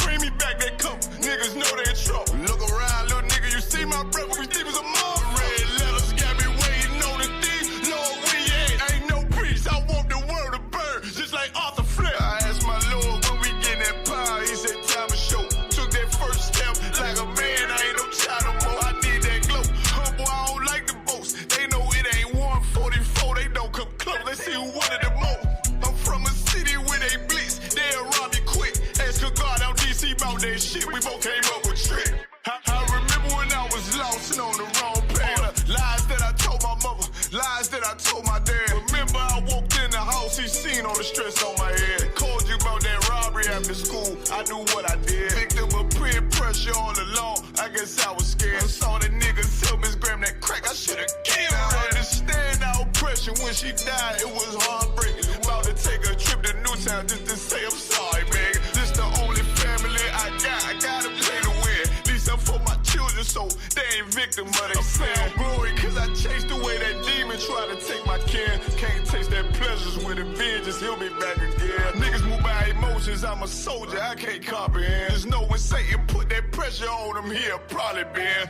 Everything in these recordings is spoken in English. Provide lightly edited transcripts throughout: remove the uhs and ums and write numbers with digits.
bring me back that cup. Niggas know they in trouble. Look around, little nigga, you see my breath, we deep as a mom. Red letters got me waiting on the thief. Lord, we ain't no priest. I want the world to burn, just like Arthur Flint. I asked my Lord when we get that power, he said time to show. Took that first step like a man, I ain't no child no more. I need that glow. Humble, I don't like the boast. They know it ain't 144, they don't come close. Let's see who wanted the most. I'm from a city where they blitz, they'll rob you quick. Ask a God out DC about that shit, we both came up with trick. I remember when I was lost and on the wrong path. Lies that I told my mother, lies that I told my dad. Remember I walked in the house, he seen all the stress on my head. Called you about that robbery after school, I knew what I did. Victim of peer pressure all along, I guess I was scared. I saw the niggas tell Miss Graham that crack, I should've killed her. I understand our pressure, when she died, it was heartbreaking. About to take a trip to Newtown just to say I'm sorry, man. This the only family I gotta play to win. At least I'm for my children, so they ain't victim of they sin. Glory, cause I chased away that demon, try to take my kin. Can't taste that pleasures with a vengeance, he'll be back again. Niggas move by emotions, I'm a soldier, I can't comprehend. Just know when Satan put that pressure on him, he'll probably been.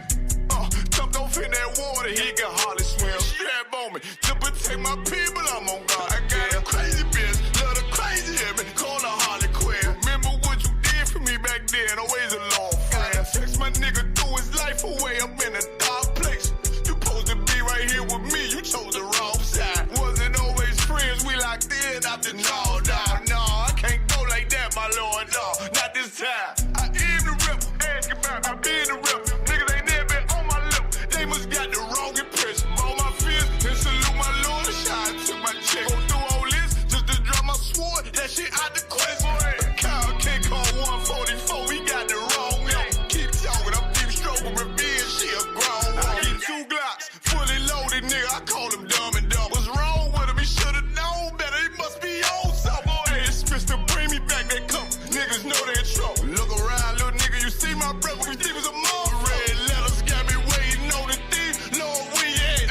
Jumped off in that water, he can hardly swim. Strap on me, to protect my people, I'm on God. I got a crazy bitch, love the crazy in me, call her Harley Quinn. Remember what you did for me back then, always a long friend. Text my nigga threw his life away, I'm in a dark place. You supposed to be right here with me, you chose the wrong side. Wasn't always friends, we locked in after no, I can't go like that, my lord, no, not this time. I am the rebel, ask about I been the rebel. Niggas ain't never been on my level, they must got the wrong impression. All my fears, and salute my lord, shine took my check. Go through all this, just to drop my sword, that shit out the question. Kyle can't call 144, we got the wrong man. Keep talking, I'm deep stroking revenge, she a grown woman. I get 2 Glocks, fully loaded, nigga, I call him dumb and dumb. What's wrong with him? He should've known better, he must be on something. Hey, it's Mr. Bring me back that cup, niggas know they in trouble. Look around, little nigga, you see my breath, we deep as a mom. Red letters got me waiting on the thief. Lord, we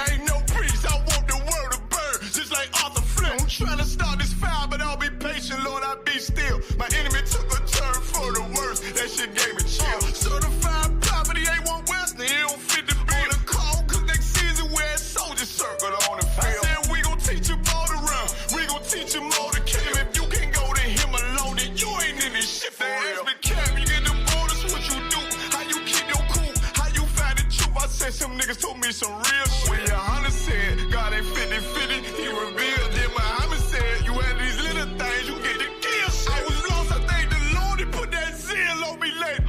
ain't no priest, I want the world to burn, just like Arthur Flint. I'm trying to start this fire, but I'll be patient, Lord, I be still. My enemy took a turn for the worst, that shit gave me chill. Certified poverty ain't one Western, he don't fit the bill. On the call, cause next season we're at soldier circle on the field. I said we gon' teach him all to run, we gon' teach him all to kill him. If you can't go to him alone, then you ain't in this shit for real. I.S.UP.K, you get the bonus, what you do, how you keep your cool, how you find the truth. I said some niggas told me some real shit. When your Hunter said, God ain't 50-50, he revealed. Then Muhammad said, you had these little things, you get the kill shit. I was lost, I thank the Lord, he put that zeal on me later.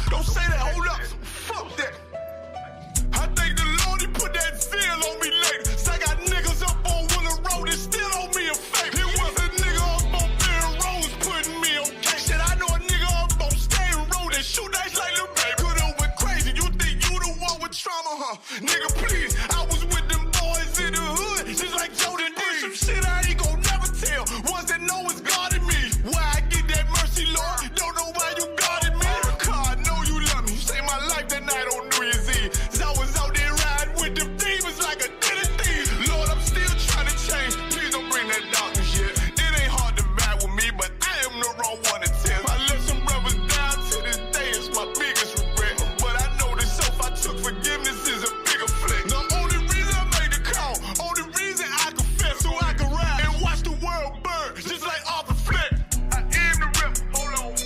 Don't say that, hold up, fuck that. I thank the Lord, he put that zeal on me later. So I got niggas up on Willow Road, and still on me a fake. It was a nigga up on Bear Roads putting me on case. Shit, I know a nigga up on Stain Road and shoot nice like Lil Baby. Could've went crazy, you think you the one with trauma, huh? Nigga, please, I was with them boys in the hood, just like Jordan did. Some shit I ain't gon' never tell, ones that know it's God in me. Why I get that mercy, Lord, don't know why you guarded me. God, I know you love me, you saved my life that night on New Year's Eve. Cause I was out there riding with them demons like a dinner thief. Lord, I'm still trying to change, please don't bring that darkness yet. It ain't hard to vibe with me, but I am the wrong one to tell. I left some brothers down to this day, it's my biggest regret. But I know the self I took forgiveness is a bigger flex. The only reason I made the call, only reason I confess, so I can ride and watch the world burn, just like Arthur Flint. I am the rep, hold on.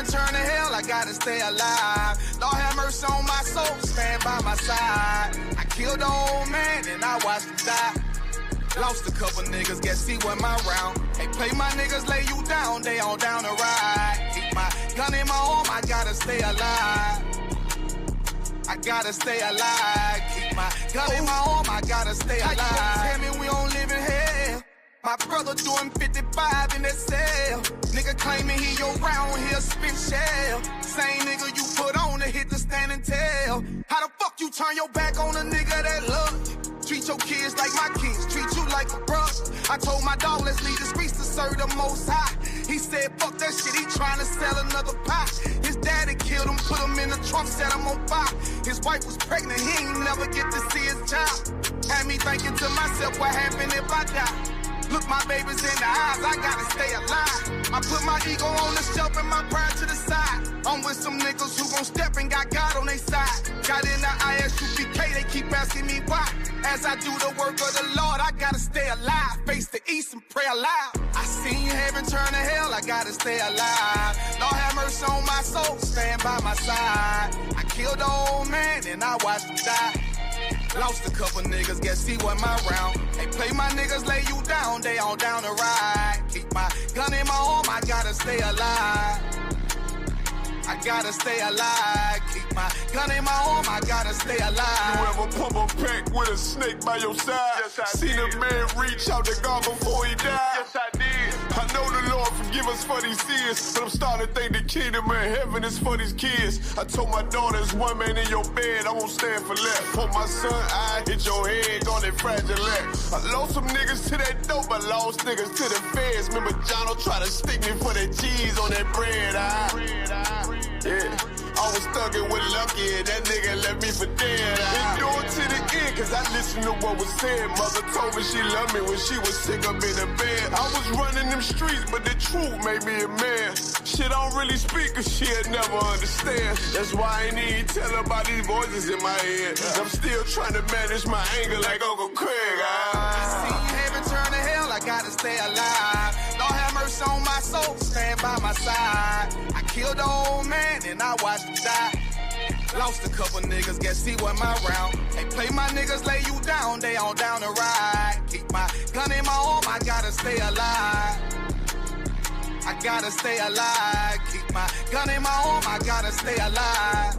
Turn to hell, I gotta stay alive. Lord have mercy on my soul, stand by my side. I killed the old man and I watched him die. Lost a couple niggas, guess he wasn't my round. Hey, play my niggas, lay you down, they all down to ride. Keep my gun in my arm, I gotta stay alive. gotta stay alive. Keep my gun in my arm, I gotta stay alive. Tell me we don't live in hell. My brother doing 55 in that cell. Nigga claiming he your round, he'll spin shell. Same nigga you put on to hit the stand and tell. How the fuck you turn your back on a nigga that love you? Treat your kids like my kids, treat you like a brother. I told my dog, let's leave the streets to serve the most high. He said, fuck that shit, he tryna sell another pie. His daddy killed him, put him in the trunk, set him on fire. His wife was pregnant, he ain't never get to see his child. Had me thinking to myself, what happened if I die? Look my babies in the eyes, I gotta stay alive. I put my ego on the shelf and my pride to the side. I'm with some niggas who gon' step and got God on their side. Got in the I.S.UP.K, they keep asking me why. As I do the work of the Lord, I gotta stay alive. Face the east and pray aloud. I seen heaven turn to hell, I gotta stay alive. Lord have mercy on my soul, stand by my side. I killed the old man and I watched him die. Lost a couple niggas, guess he wasn't my round. Hey, play my niggas, lay you down, they all down to ride. Keep my gun in my arm, I gotta stay alive. I gotta stay alive. Keep my gun in my arm, I gotta stay alive. You ever pump a pack with a snake by your side? Yes, I Seen did. A man reach out to God before he died? Yes, I did. I know the Lord forgive us for these sins, but I'm starting to think the kingdom of heaven is for these kids. I told my daughters, one man in your bed, I won't stand for left. For my son, I hit your head on that fragile leg. I lost some niggas to that dope, I lost niggas to the feds. Remember Jono tried to stick me for that cheese on that bread. Yeah, I was thuggin' with Lucky and that nigga left me for dead. Endure to the end, cause I listened to what was said. Mother told me she loved me when she was sick up in the bed. I was running them streets, but the truth made me a man. Shit, I don't really speak, cause she'll never understand. That's why I ain't even tell her about these voices in my head. I'm still trying to manage my anger like Uncle Craig. I see heaven turn to hell, I gotta stay alive. Lord have mercy on my soul, stand by my side. I killed the old man and I watched him die. Lost a couple niggas, guess he wasn't my round. Hey, play my niggas, lay you down, they all down to ride. Keep my gun in my arm, I gotta stay alive. I gotta stay alive. Keep my gun in my arm, I gotta stay alive.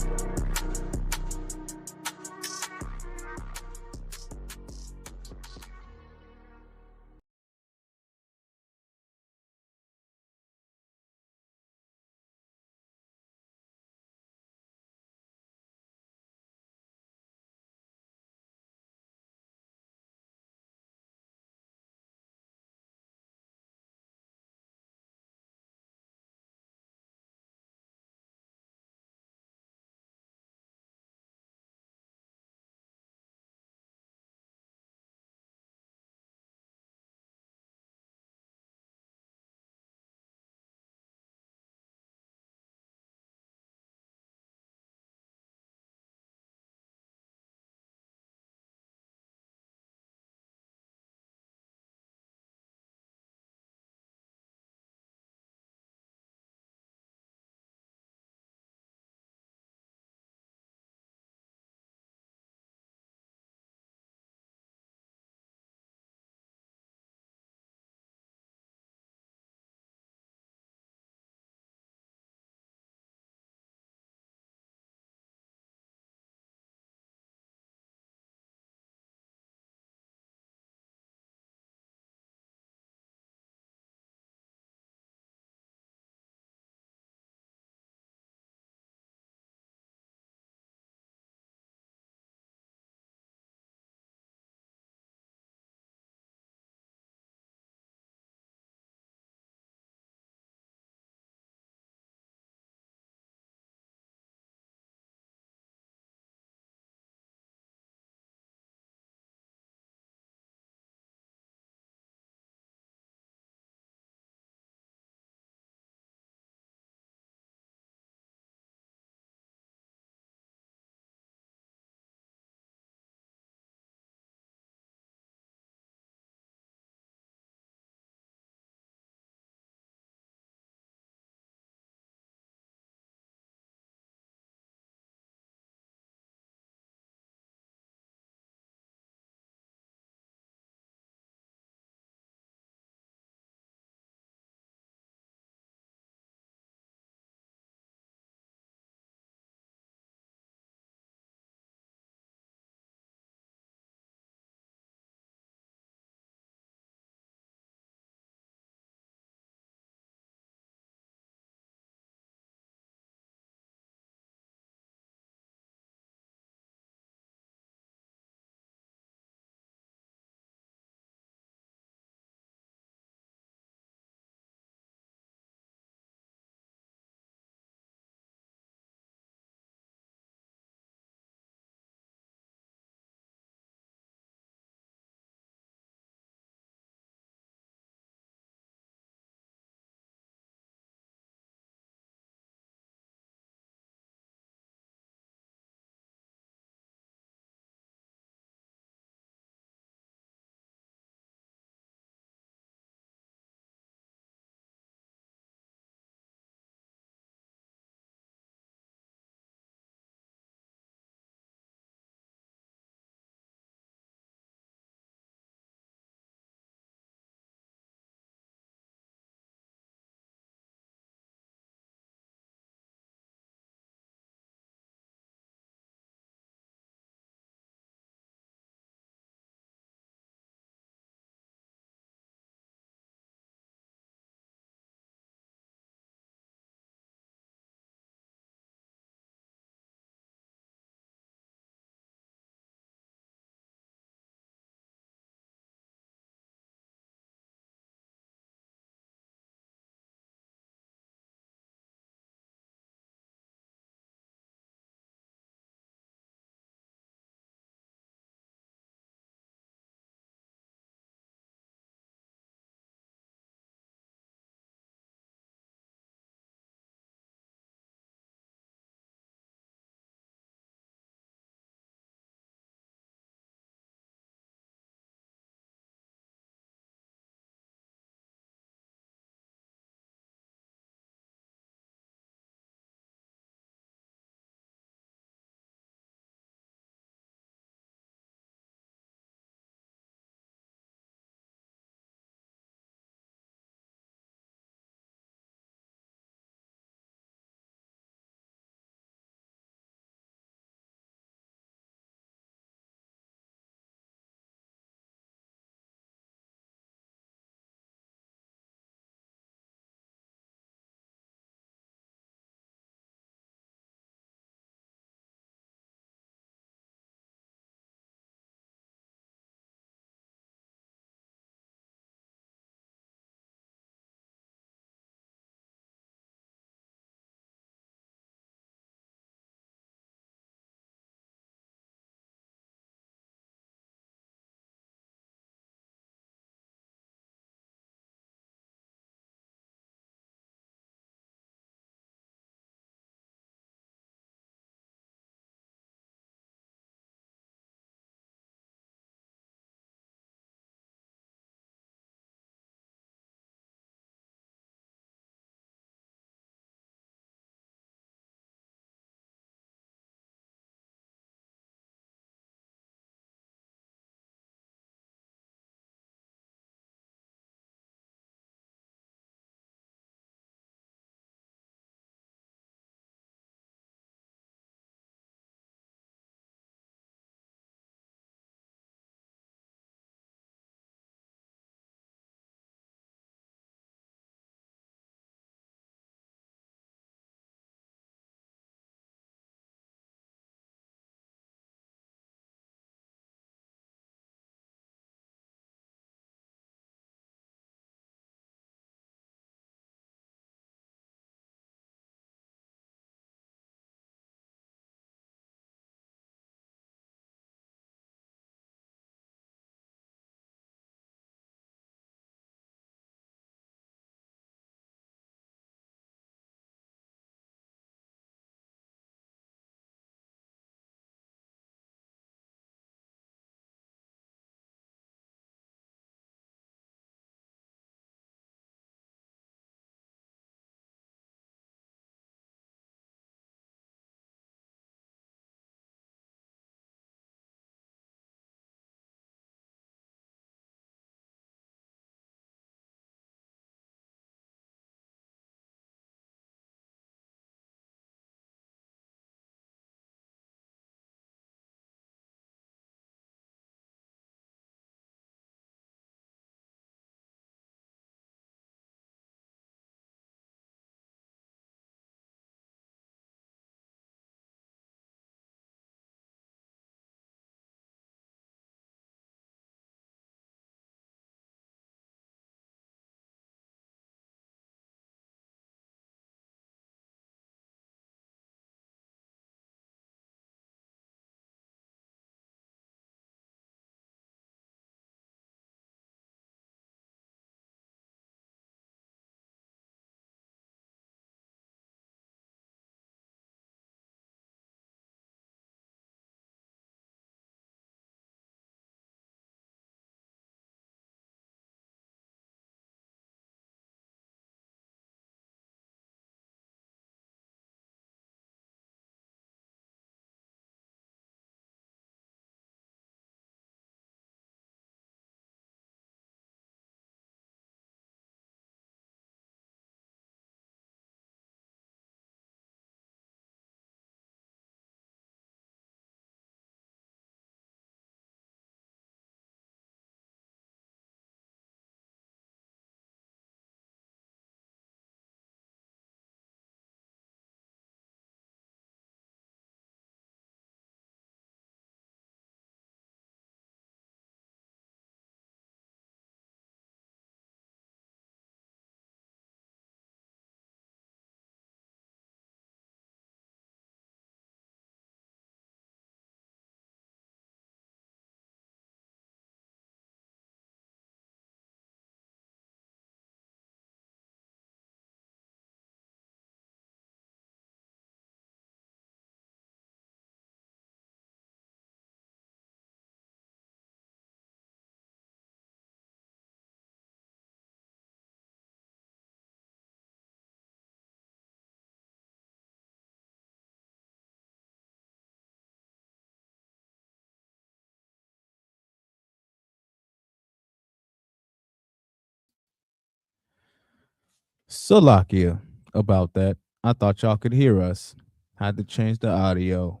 Salakia about that. I thought y'all could hear us. Had to change the audio.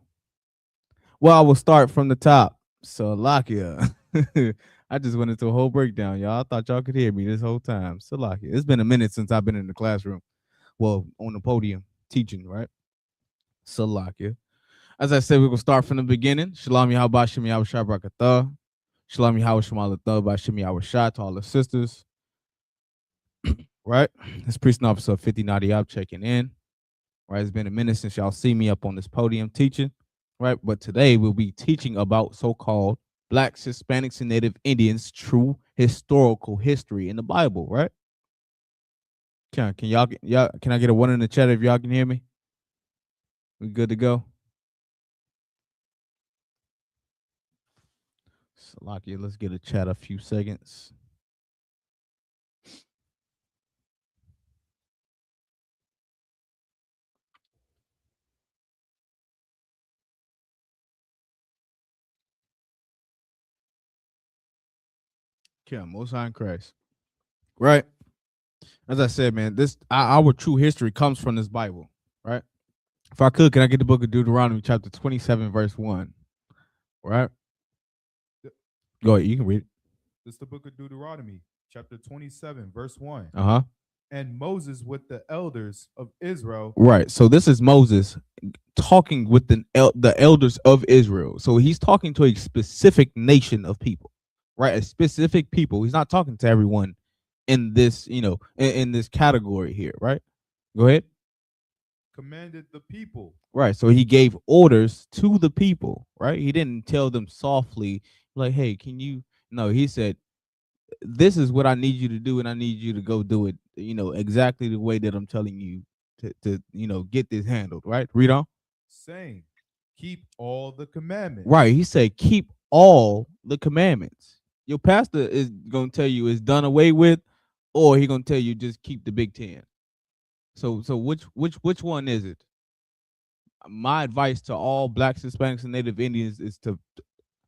Well, I will start from the top. Salakia. I just went into a whole breakdown, y'all. I thought y'all could hear me this whole time. Salakia. It's been a minute since I've been in the classroom. Well, on the podium teaching, right? Salakia. As I said, we're gonna start from the beginning. Shalom Yahabah Shem Yahushua Barakatah. Shalom Yahushua Shemalatah Bashem Yahushua to all the sisters. Right? This priest and officer 50 I.S.UP.K checking in. Right? It's been a minute since y'all see me up on this podium teaching. Right? But today we'll be teaching about so-called Blacks, Hispanics, and Native Indians' true historical history in the Bible, right? Can y'all can I get a one in the chat if y'all can hear me? We good to go? Salakia, let's get a chat a few seconds. Okay, Most High in Christ. Right? As I said, man, this our true history comes from this Bible, right? If I could, can I get the book of Deuteronomy, chapter 27, verse 1? Right? Go ahead, you can read it. This is the book of Deuteronomy, chapter 27, verse 1. Uh-huh. And Moses with the elders of Israel. Right. So this is Moses talking with the elders of Israel. So he's talking to a specific nation of people, right? A specific people. He's not talking to everyone in this, in this category here, right? Go ahead. Commanded the people. Right. So he gave orders to the people, right? He didn't tell them softly, like, hey, can you? No, he said, this is what I need you to do, and I need you to go do it, exactly the way that I'm telling you to get this handled, right? Read on. Saying, keep all the commandments. Right. He said, keep all the commandments. Your pastor is going to tell you it's done away with, or he going to tell you just keep the Big Ten. So which one is it? My advice to all Blacks, Hispanics, and Native Indians is to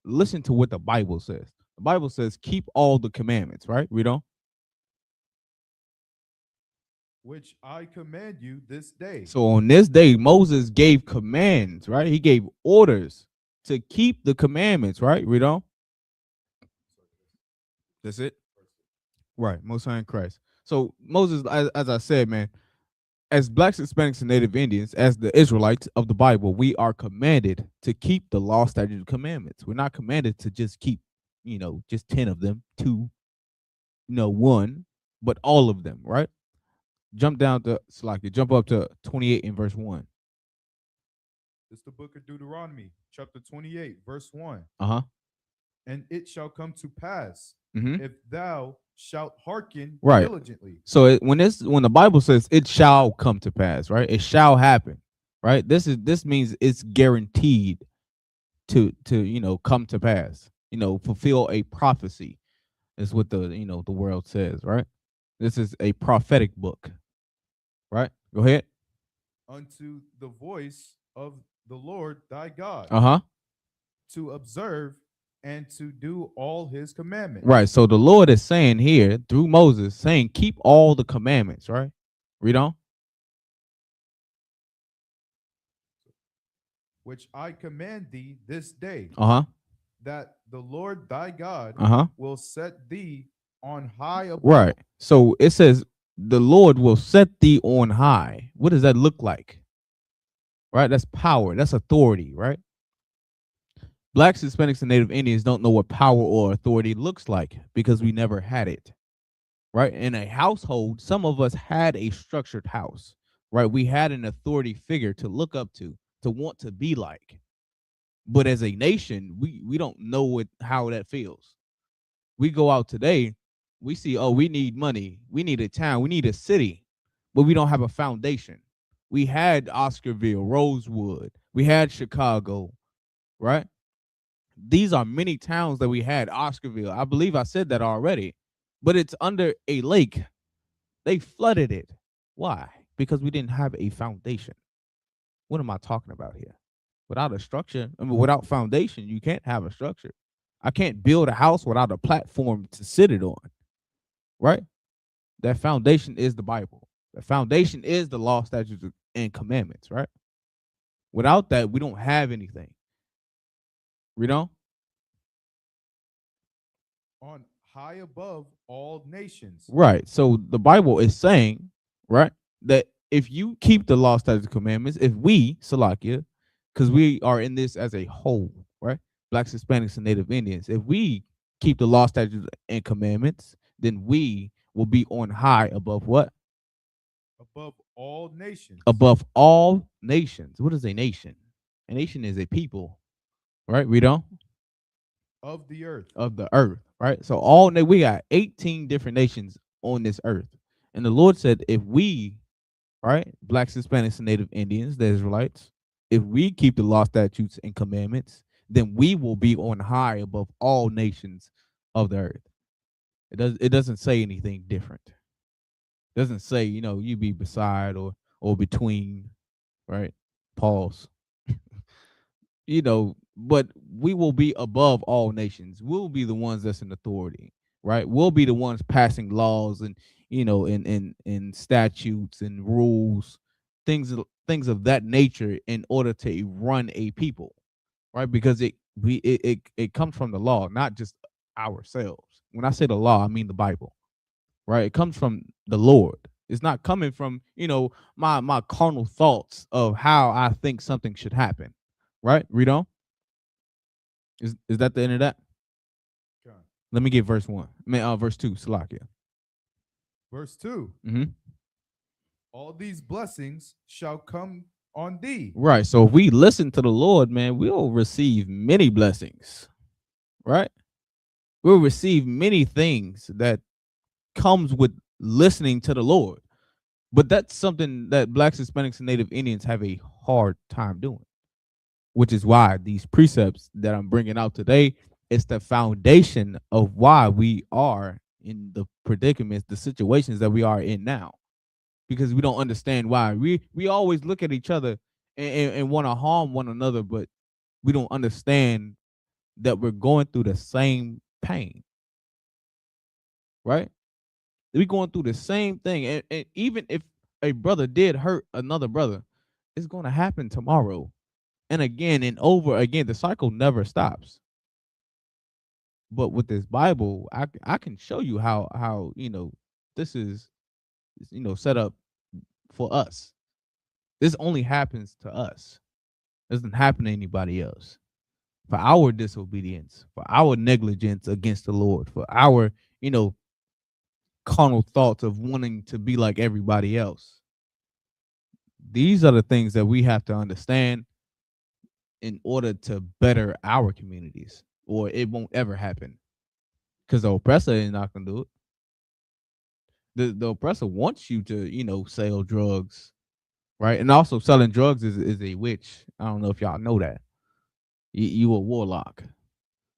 listen to what the Bible says. The Bible says, keep all the commandments, right? Read on. Which I command you this day. So on this day, Moses gave commands, right? He gave orders to keep the commandments, right? Read on. That's it? Right. Most High in Christ. So Moses, as I said, man, as Blacks, Hispanics, and Native Indians, as the Israelites of the Bible, we are commanded to keep the law, statutes, and commandments. We're not commanded to just keep, just 10 of them, 2, 1, but all of them, right? Jump down to Slakia, jump up to 28 in verse 1. It's the book of Deuteronomy, chapter 28, verse 1. Uh-huh. And it shall come to pass, Mhm. if thou shalt hearken Right. diligently. So when the Bible says it shall come to pass, right? It shall happen, right? This means it's guaranteed to come to pass. Fulfill a prophecy is what the world says, right? This is a prophetic book, right? Go ahead. Unto the voice of the Lord thy God, Uh-huh. to observe and to do all his commandments. Right. So the Lord is saying here through Moses, saying, keep all the commandments, right? Read on. Which I command thee this day, Uh-huh. that the Lord thy God Uh-huh. will set thee on high above. Right. So it says the Lord will set thee on high. What does that look like? Right? That's power. That's authority, right? Blacks, Hispanics, and Native Indians don't know what power or authority looks like because we never had it, right? In a household, some of us had a structured house, right? We had an authority figure to look up to want to be like. But as a nation, we don't know how that feels. We go out today, we see, oh, we need money. We need a town. We need a city, but we don't have a foundation. We had Oscarville, Rosewood. We had Chicago, right? These are many towns that we had. Oscarville, I believe I said that already, but it's under a lake. They flooded it. Why? Because we didn't have a foundation. What am I talking about here? Without a structure, without foundation, you can't have a structure. I can't build a house without a platform to sit it on, right? That foundation is the Bible. The foundation is the law, statutes, and commandments, right? Without that, we don't have anything. Read on. On high above all nations. Right. So the Bible is saying, right, that if you keep the law, statutes, and commandments, if we, Salakia, because we are in this as a whole, right? Blacks, Hispanics, and Native Indians, if we keep the law, statutes, and commandments, then we will be on high above what? Above all nations. Above all nations. What is a nation? A nation is a people, right? Read on. Of the earth. Of the earth, right? So all we got 18 different nations on this earth. And the Lord said, if we, right, Blacks, Hispanics, and Native Indians, the Israelites, if we keep the law, statutes, and commandments, then we will be on high above all nations of the earth. It doesn't say anything different. It doesn't say, you be beside or between, right? Pause. But we will be above all nations. We'll be the ones that's in authority, right? We'll be the ones passing laws and in statutes and rules, things of that nature in order to run a people, right? Because it comes from the law, not just ourselves. When I say the law, I mean the Bible, right? It comes from the Lord. It's not coming from my carnal thoughts of how I think something should happen, right? Read on. Is that the end of that? Okay. Let me get verse 1. Verse 2, Salakia. Verse 2. Mm-hmm. All these blessings shall come on thee. Right. So if we listen to the Lord, man, we'll receive many blessings. Right? We'll receive many things that comes with listening to the Lord. But that's something that Blacks, Hispanics, and Native Indians have a hard time doing, which is why these precepts that I'm bringing out today is the foundation of why we are in the predicaments, the situations that we are in now, because we don't understand why. We always look at each other and want to harm one another, but we don't understand that we're going through the same pain, right? We're going through the same thing. And even if a brother did hurt another brother, it's going to happen tomorrow. And again and over again, the cycle never stops. But with this Bible, I can show you how this is set up for us. This only happens to us. It doesn't happen to anybody else. For our disobedience, for our negligence against the Lord, for our carnal thoughts of wanting to be like everybody else. These are the things that we have to understand in order to better our communities, or it won't ever happen, because the oppressor is not gonna do it. The oppressor wants you to sell drugs, right? And also selling drugs is a witch. I don't know if y'all know that. You a warlock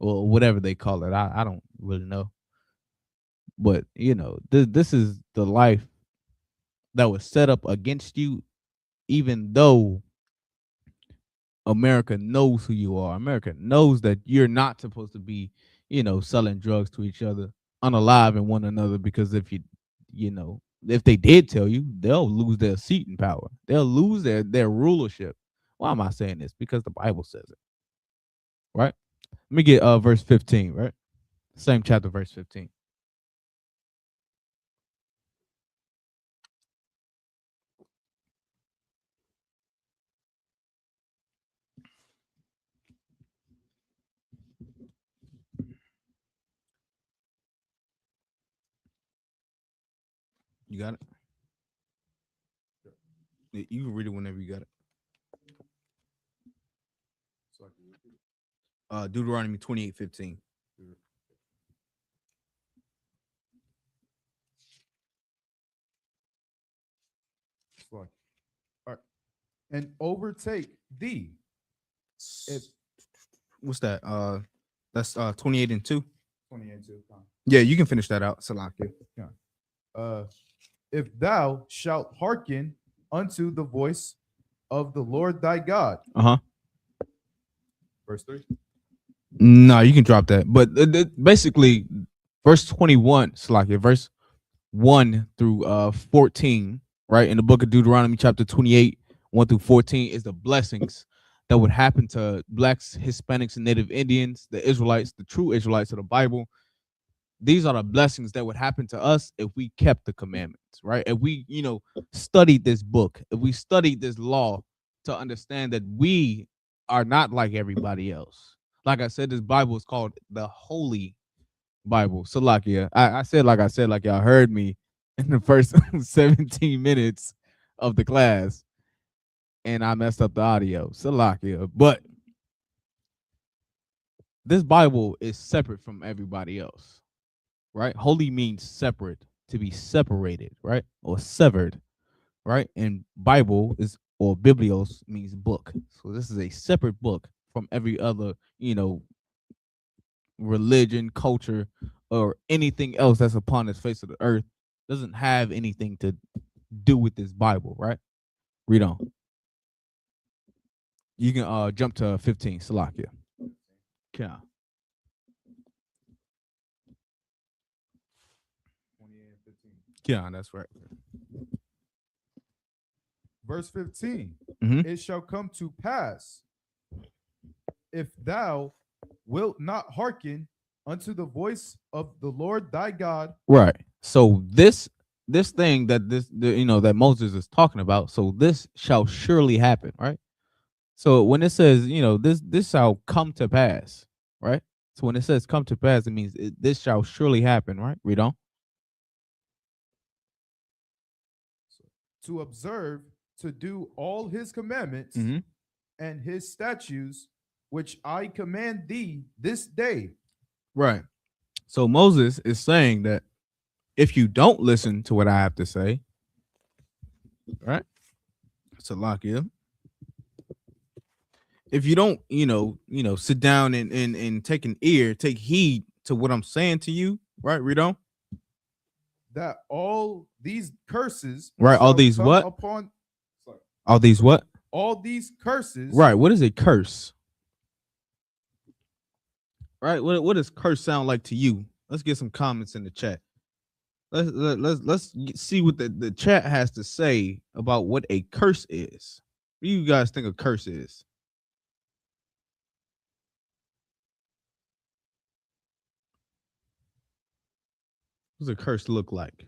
or whatever they call it. I don't really know, but this is the life that was set up against you, even though America knows who you are. America knows that you're not supposed to be, selling drugs to each other, unaliving one another, because if if they did tell you, they'll lose their seat in power. They'll lose their rulership. Why am I saying this? Because the Bible says it. Right? Let me get verse 15, right? Same chapter, verse 15. You got it? You can read it whenever you got it. Deuteronomy 28:15. All right. And overtake thee. What's that? That's 28:2. 28:2. Yeah, you can finish that out, Salakia. If thou shalt hearken unto the voice of the Lord thy God. Verse 3. No, you can drop that. But basically, verse 21, Salakia, verse 1 through 14 right? In the book of Deuteronomy, chapter 28, 1 through 14, is the blessings that would happen to blacks, Hispanics, and Native Indians, the Israelites, the true Israelites of the Bible. These are the blessings that would happen to us if we kept the commandments, right? If we, studied this book, if we studied this law to understand that we are not like everybody else. Like I said, this Bible is called the Holy Bible. Salakia. I said, like y'all heard me in the first 17 minutes of the class, and I messed up the audio. Salakia. But this Bible is separate from everybody else, right? Holy means separate, to be separated, right? Or severed, right? And Bible is, or Biblios means book. So this is a separate book from every other, religion, culture, or anything else that's upon the face of the earth. Doesn't have anything to do with this Bible, right? Read on. You can jump to 15, Salakia. Yeah. 28 and 15. Yeah, that's right. Verse 15. Mhm. It shall come to pass, if thou wilt not hearken unto the voice of the Lord thy God. Right. So this thing that that Moses is talking about, so this shall surely happen, right? So when it says, this shall come to pass, right? So when it says come to pass, it means this shall surely happen, right? Read on. To observe, to do all his commandments Mhm. and his statutes, which I command thee this day. Right. So Moses is saying that if you don't listen to what I have to say, right? Salakia. If you don't, sit down and take an ear, take heed to what I'm saying to you, right? Read on. That all these curses, Right, all shall these come what? upon All these what? all these curses. Right. What is a curse? Right. What does curse sound like to you? Let's get some comments in the chat. Let's see what the chat has to say about what a curse is. What do you guys think a curse is? What does a curse look like?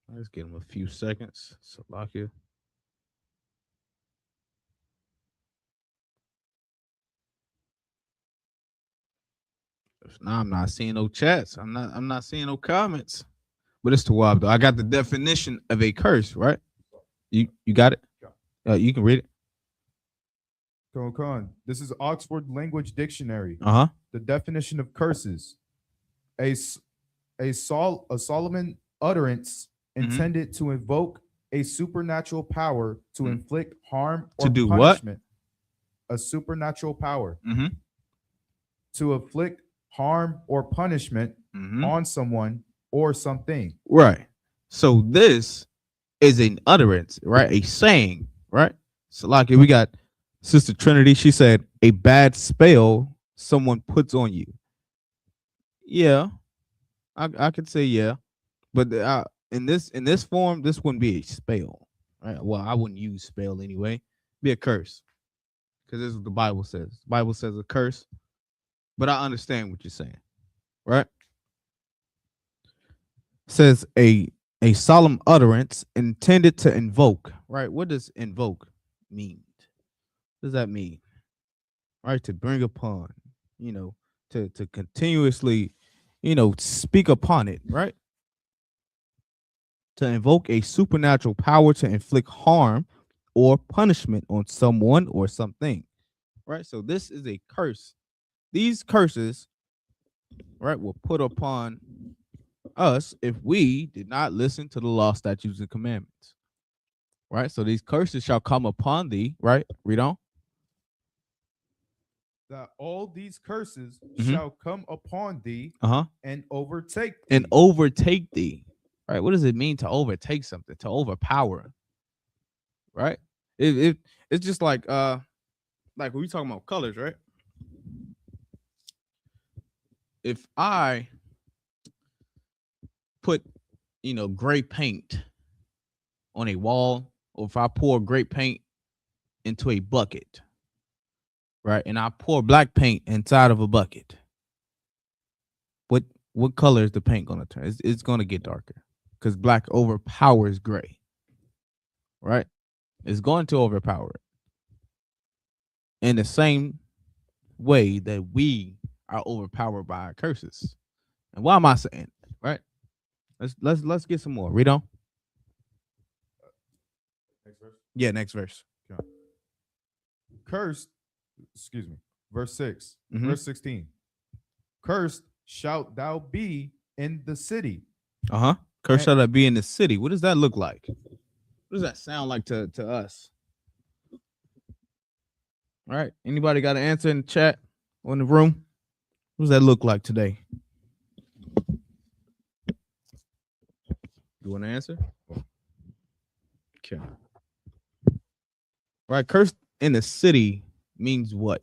Let's give him a few seconds. Salakia. Now I'm not seeing no chats. I'm not seeing no comments. But it's Tawab though. I got the definition of a curse, right? You got it? You can read it. Come on. This is Oxford Language Dictionary. Uh-huh. The definition of curses: a Solomon utterance intended to invoke a supernatural power to inflict harm or To do punishment. A supernatural power Mm-hmm. to inflict harm or punishment on someone or something. Right. So this is an utterance, right? A saying, right? So like we got Sister Trinity. She said a bad spell someone puts on you. Yeah, I could say yeah, but in this form, this wouldn't be a spell, right? Well, I wouldn't use spell anyway. Be a curse, because this is what the Bible says. The Bible says a curse, but I understand what you're saying, right? It says a solemn utterance intended to invoke, right? What does invoke mean? What does that mean? Right, to bring upon, to continuously, speak upon it, right? To invoke a supernatural power to inflict harm or punishment on someone or something, right? So this is a curse. These curses, right, were put upon us if we did not listen to the law, statutes, and commandments, right? So these curses shall come upon thee, right? Read on. That all these curses shall come upon thee and overtake thee. And overtake thee, right? What does it mean to overtake something? To overpower, right? It's just like we talking about colors, right? if I put, gray paint on a wall, or if I pour gray paint into a bucket, right, and I pour black paint inside of a bucket, what color is the paint gonna turn? It's gonna get darker because black overpowers gray, right? It's going to overpower it. In the same way that we are overpowered by our curses. And why am I saying that, right? Let's get some more. Read on. Next verse. Yeah, next verse. Cursed, excuse me, verse 6, Mhm. verse 16. Cursed shalt thou be in the city. Cursed shall that be in the city. What does that look like? What does that sound like to us? All right. Anybody got an answer in the chat or in the room? What does that look like today? You want to answer? Okay. Right. Cursed in the city means what?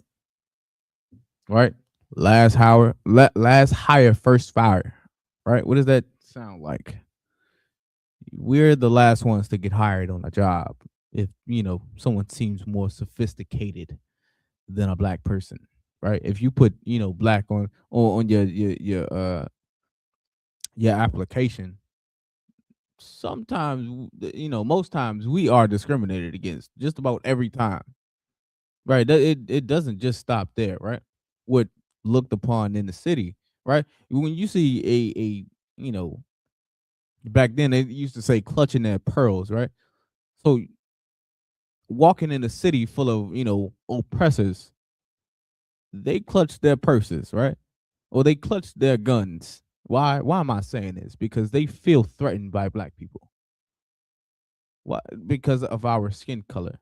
Right. Last hire, first fire. Right. What does that sound like? We're the last ones to get hired on a job if someone seems more sophisticated than a black person, right? If you put black on your application, sometimes most times we are discriminated against just about every time, right? It doesn't just stop there, right? What looked upon in the city, right? When you see a back then they used to say clutching their pearls, right? So walking in a city full of oppressors, they clutch their purses, right? Or they clutch their guns. Why am I saying this? Because they feel threatened by black people. Why? Because of our skin color,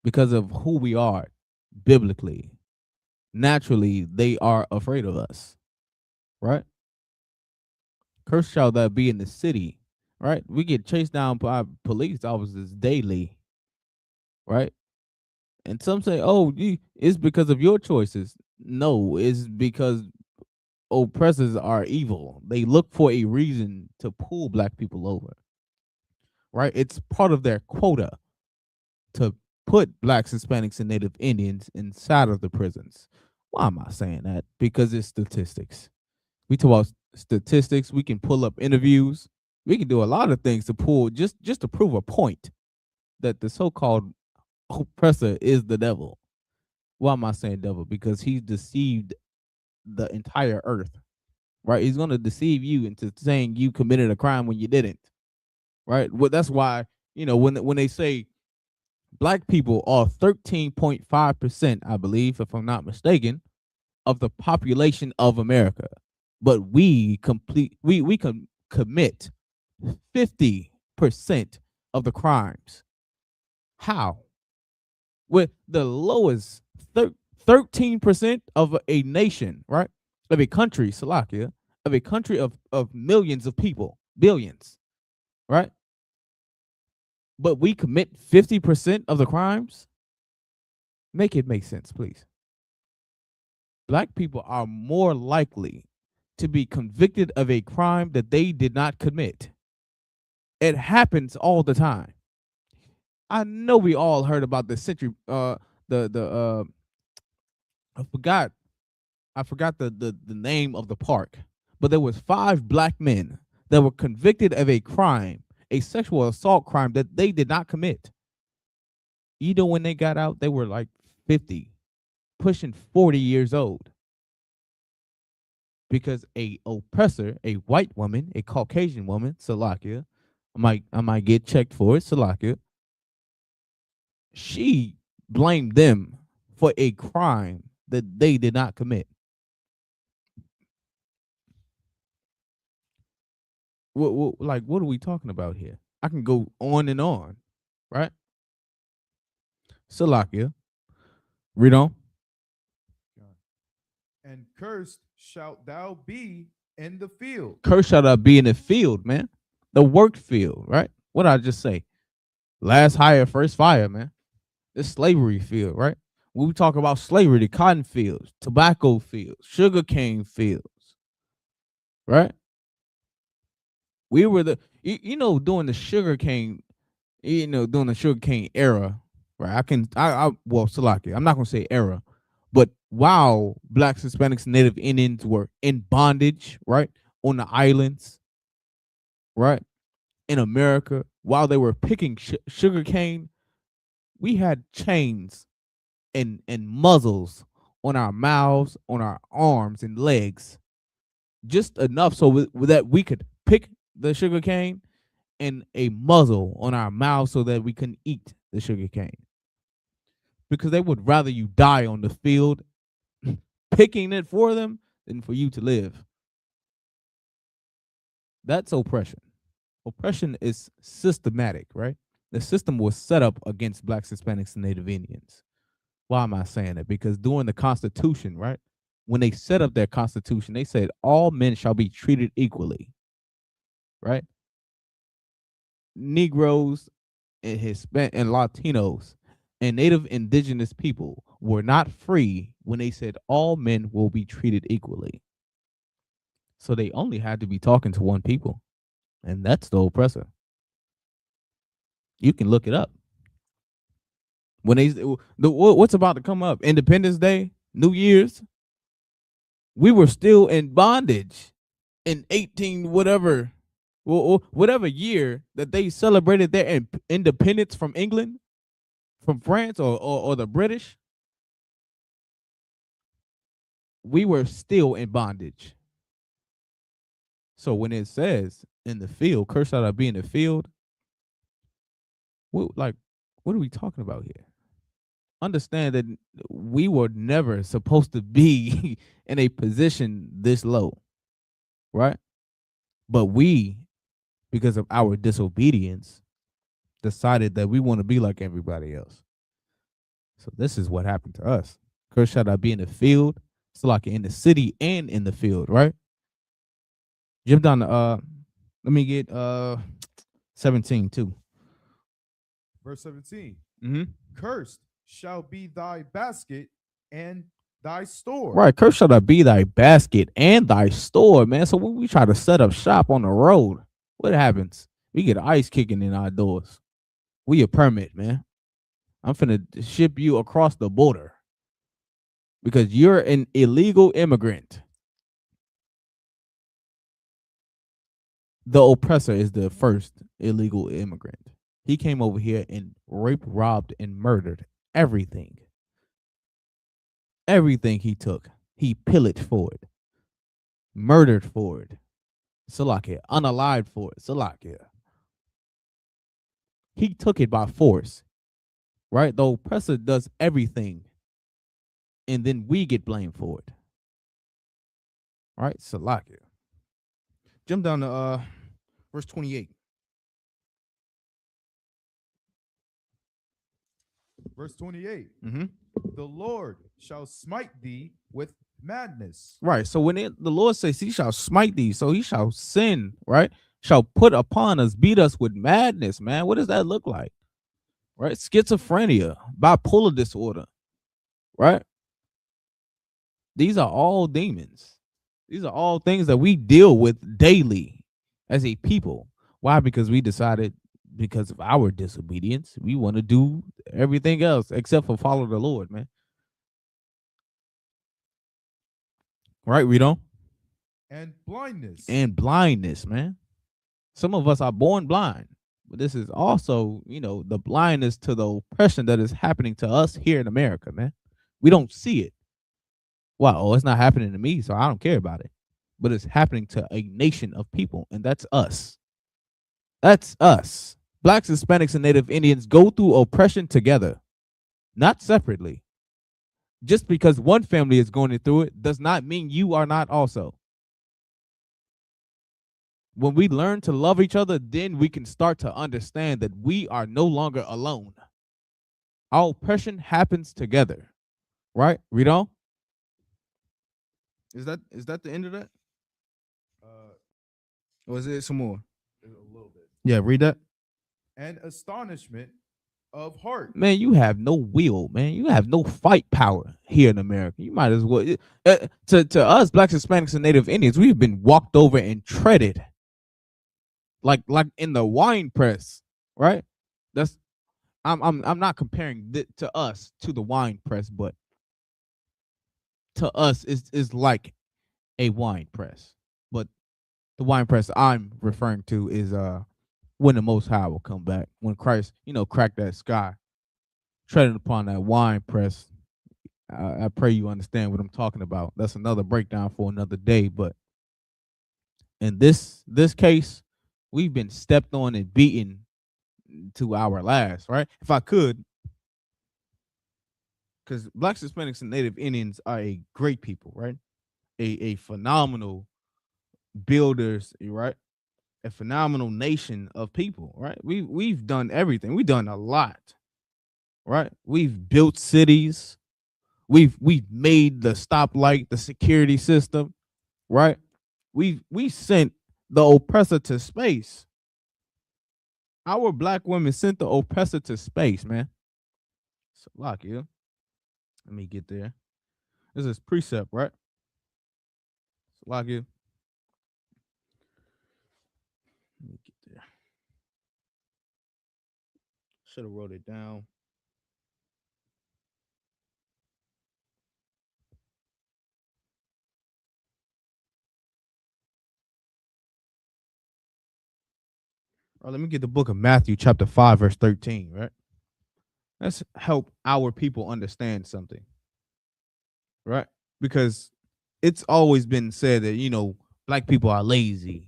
because of who we are biblically. Naturally, they are afraid of us, right? Cursed shall that be in the city, right? We get chased down by police officers daily, right? And some say, oh, it's because of your choices. No, it's because oppressors are evil. They look for a reason to pull black people over, right? It's part of their quota to put blacks, Hispanics, and Native Indians inside of the prisons. Why am I saying that? Because it's statistics. We talk about statistics. We can pull up interviews. We can do a lot of things to pull just to prove a point that the so-called oppressor is the devil. Why am I saying devil? Because he's deceived the entire earth, right? He's going to deceive you into saying you committed a crime when you didn't, right? Well, that's why, when they say black people are 13.5%, I believe, if I'm not mistaken, of the population of America, but we can commit 50% of the crimes. How? With the lowest 13% of a nation, right? Of a country, Salakia, of a country of millions of people, billions, right? But we commit 50% of the crimes? Make it make sense, please. Black people are more likely to be convicted of a crime that they did not commit. It happens all the time. I know we all heard about the century, I forgot the name of the park, but there was 5 black men that were convicted of a crime, a sexual assault crime that they did not commit. When they got out, they were like 50, pushing 40 years old. Because a oppressor, a white woman, a Caucasian woman, Salakia, I might get checked for it, Salakia, she blamed them for a crime that they did not commit. What are we talking about here? I can go on and on, right? Salakia, read on. And cursed shalt thou be in the field. Cursed shall thou be in the field, man. The work field, right? What did I just say? Last hire, first fire, man. The slavery field, right? When we talk about slavery, the cotton fields, tobacco fields, sugarcane fields, right? We were during the sugarcane, during the sugarcane era, right? Well, Salaki, I'm not gonna say era, but while blacks, Hispanics, and Native Indians were in bondage, right, on the islands, right, in America, while they were picking sugarcane, we had chains and muzzles on our mouths, on our arms and legs, just enough so that we could pick the sugarcane, and a muzzle on our mouths so that we couldn't eat the sugarcane. Because they would rather you die on the field picking it for them than for you to live. That's oppression. Oppression is systematic, right? The system was set up against blacks, Hispanics, and Native Indians. Why am I saying that? Because during the Constitution, right, when they set up their Constitution, they said all men shall be treated equally, right? Negroes and Hispanic and Latinos and Native indigenous people were not free when they said all men will be treated equally. So they only had to be talking to one people, and that's the oppressor. You can look it up. When what's about to come up, Independence Day, New Year's, we were still in bondage in 18 whatever year that they celebrated their independence from England, from France, or the British. We were still in bondage. So when it says in the field, cursed out I be in the field, what are we talking about here? Understand that we were never supposed to be in a position this low, right? But we, because of our disobedience, decided that we want to be like everybody else. So this is what happened to us. Cursed shall I be in the field, so like in the city and in the field, right? Jump down to let me get 17 too. Verse 17. Mm-hmm. Cursed shall be thy basket and thy store. Right, cursed shall I be thy basket and thy store, man. So when we try to set up shop on the road, what happens? We get ice kicking in our doors. We a permit, man. I'm finna ship you across the border because you're an illegal immigrant. The oppressor is the first illegal immigrant. He came over here and raped, robbed, and murdered everything. Everything he took, he pillaged for it, murdered for it. Salakia, unalived for it. Salakia. He took it by force, right? The oppressor does everything, and then we get blamed for it. Right? Salakia. Jump down to verse 28. Verse 28. Mm-hmm. The Lord shall smite thee with madness. Right. So when the Lord says he shall smite thee, so he shall sin, right? Shall put upon us, beat us with madness, man. What does that look like? Right? Schizophrenia, bipolar disorder, right? These are all demons. These are all things that we deal with daily as a people. Why? Because we decided, because of our disobedience, we want to do everything else except for follow the Lord, man. Right, Rito? And blindness. And blindness, man. Some of us are born blind, but this is also, the blindness to the oppression that is happening to us here in America, man. We don't see it. Well, it's not happening to me, so I don't care about it. But it's happening to a nation of people, and that's us. That's us. Blacks, Hispanics, and Native Indians go through oppression together, not separately. Just because one family is going through it does not mean you are not also. When we learn to love each other, then we can start to understand that we are no longer alone. Our oppression happens together. Right? Read on. Is that the end of that? Or is it some more? A little bit. Yeah, read that. And astonishment of heart. Man, you have no will, man. You have no fight power here in America. You might as well. To us, blacks, Hispanics, and Native Indians, we've been walked over and treaded like in the wine press, right? That's I'm not comparing to us to the wine press, but to us is like a wine press. But the wine press I'm referring to is when the Most High will come back, when Christ, crack that sky, treading upon that wine press. I pray you understand what I'm talking about. That's another breakdown for another day. But in this case, we've been stepped on and beaten to our last, right? If I could, because blacks, Hispanics, and Native Indians are a great people, right? A phenomenal builders, right? A phenomenal nation of people, right? We've done everything. We've done a lot, right? We've built cities. We've made the stoplight, the security system, right? We sent the oppressor to space. Our black women sent the oppressor to space, man. So lock you. Let me get there. This is precept, right? So lock you. Let me get there. Should have wrote it down. All right, let me get the book of Matthew, chapter 5, verse 13, right? Let's help our people understand something, right? Because it's always been said that, black people are lazy.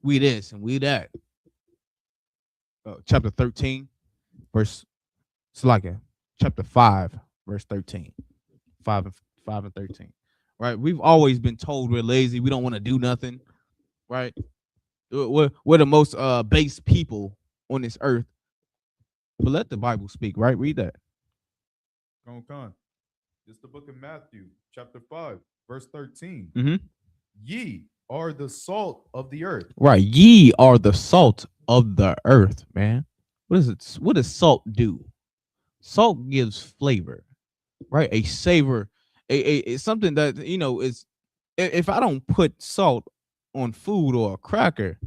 We this and we that. Chapter 13, verse, it's like chapter 5, verse 13. 5 and 13, right? We've always been told we're lazy. We don't want to do nothing, right? We're the most base people on this earth. But let the Bible speak, right? Read that. Con. It's the book of Matthew, chapter 5, verse 13. Mm-hmm. Ye are the salt of the earth. Right. Ye are the salt of the earth, man. What is it? What does salt do? Salt gives flavor, right? A savor, it's something that, is, if I don't put salt on food or a cracker,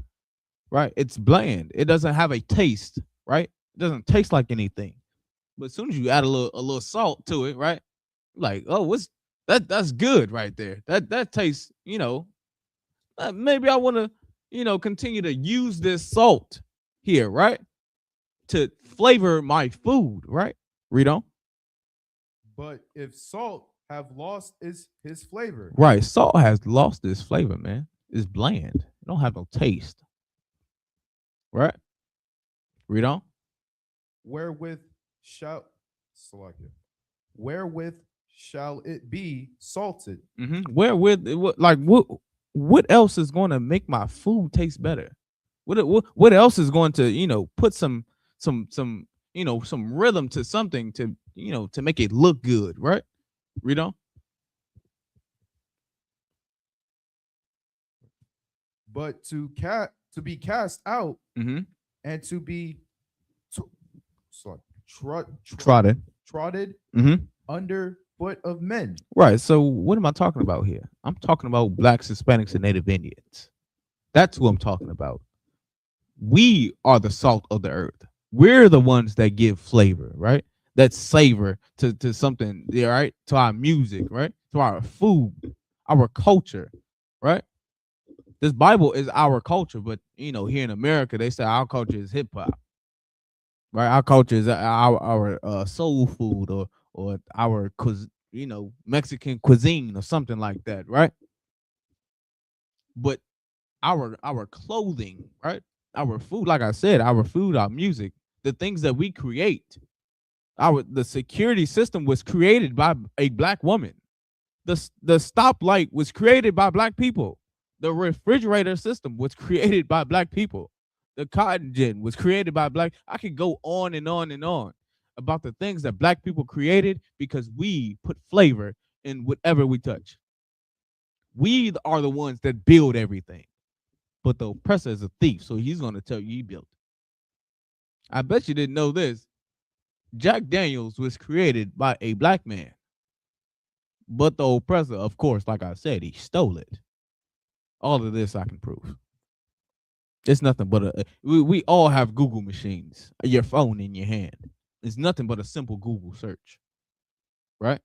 right, it's bland. It doesn't have a taste, right? It doesn't taste like anything. But as soon as you add a little salt to it, right, like, oh, what's that? That's good right there. That tastes, maybe I want to, continue to use this salt here, right, to flavor my food, right? Read on. But if salt have lost his flavor, Right, salt has lost its flavor, man. It's bland. It don't have no taste, right? Read on. wherewith shall wherewith shall it be salted? Mm-hmm. What else is going to make my food taste better? What else is going to put some some rhythm to something to make it look good, right? Read on. But to be cast out Mm-hmm. and to be Trodden. Mm-hmm. under foot of men. Right. So what am I talking about here? I'm talking about blacks, Hispanics, and Native Indians. That's who I'm talking about. We are the salt of the earth. We're the ones that give flavor, right? That savor to something, right? To our music, right? To our food, our culture, right? This Bible is our culture, but here in America, they say our culture is hip hop, right? Our culture is our soul food or our Mexican cuisine or something like that, right? But our clothing, right? Our food, like I said, our food, our music, the things that we create, the security system was created by a black woman. The stoplight was created by black people. The refrigerator system was created by black people. The cotton gin was created by black. I could go on and on and on about the things that black people created because we put flavor in whatever we touch. We are the ones that build everything. But the oppressor is a thief, so he's going to tell you he built it. I bet you didn't know this. Jack Daniels was created by a black man, but the oppressor, of course, like I said, he stole it. All of this I can prove. It's nothing but we all have Google machines, your phone in your hand. It's nothing but a simple Google search, right?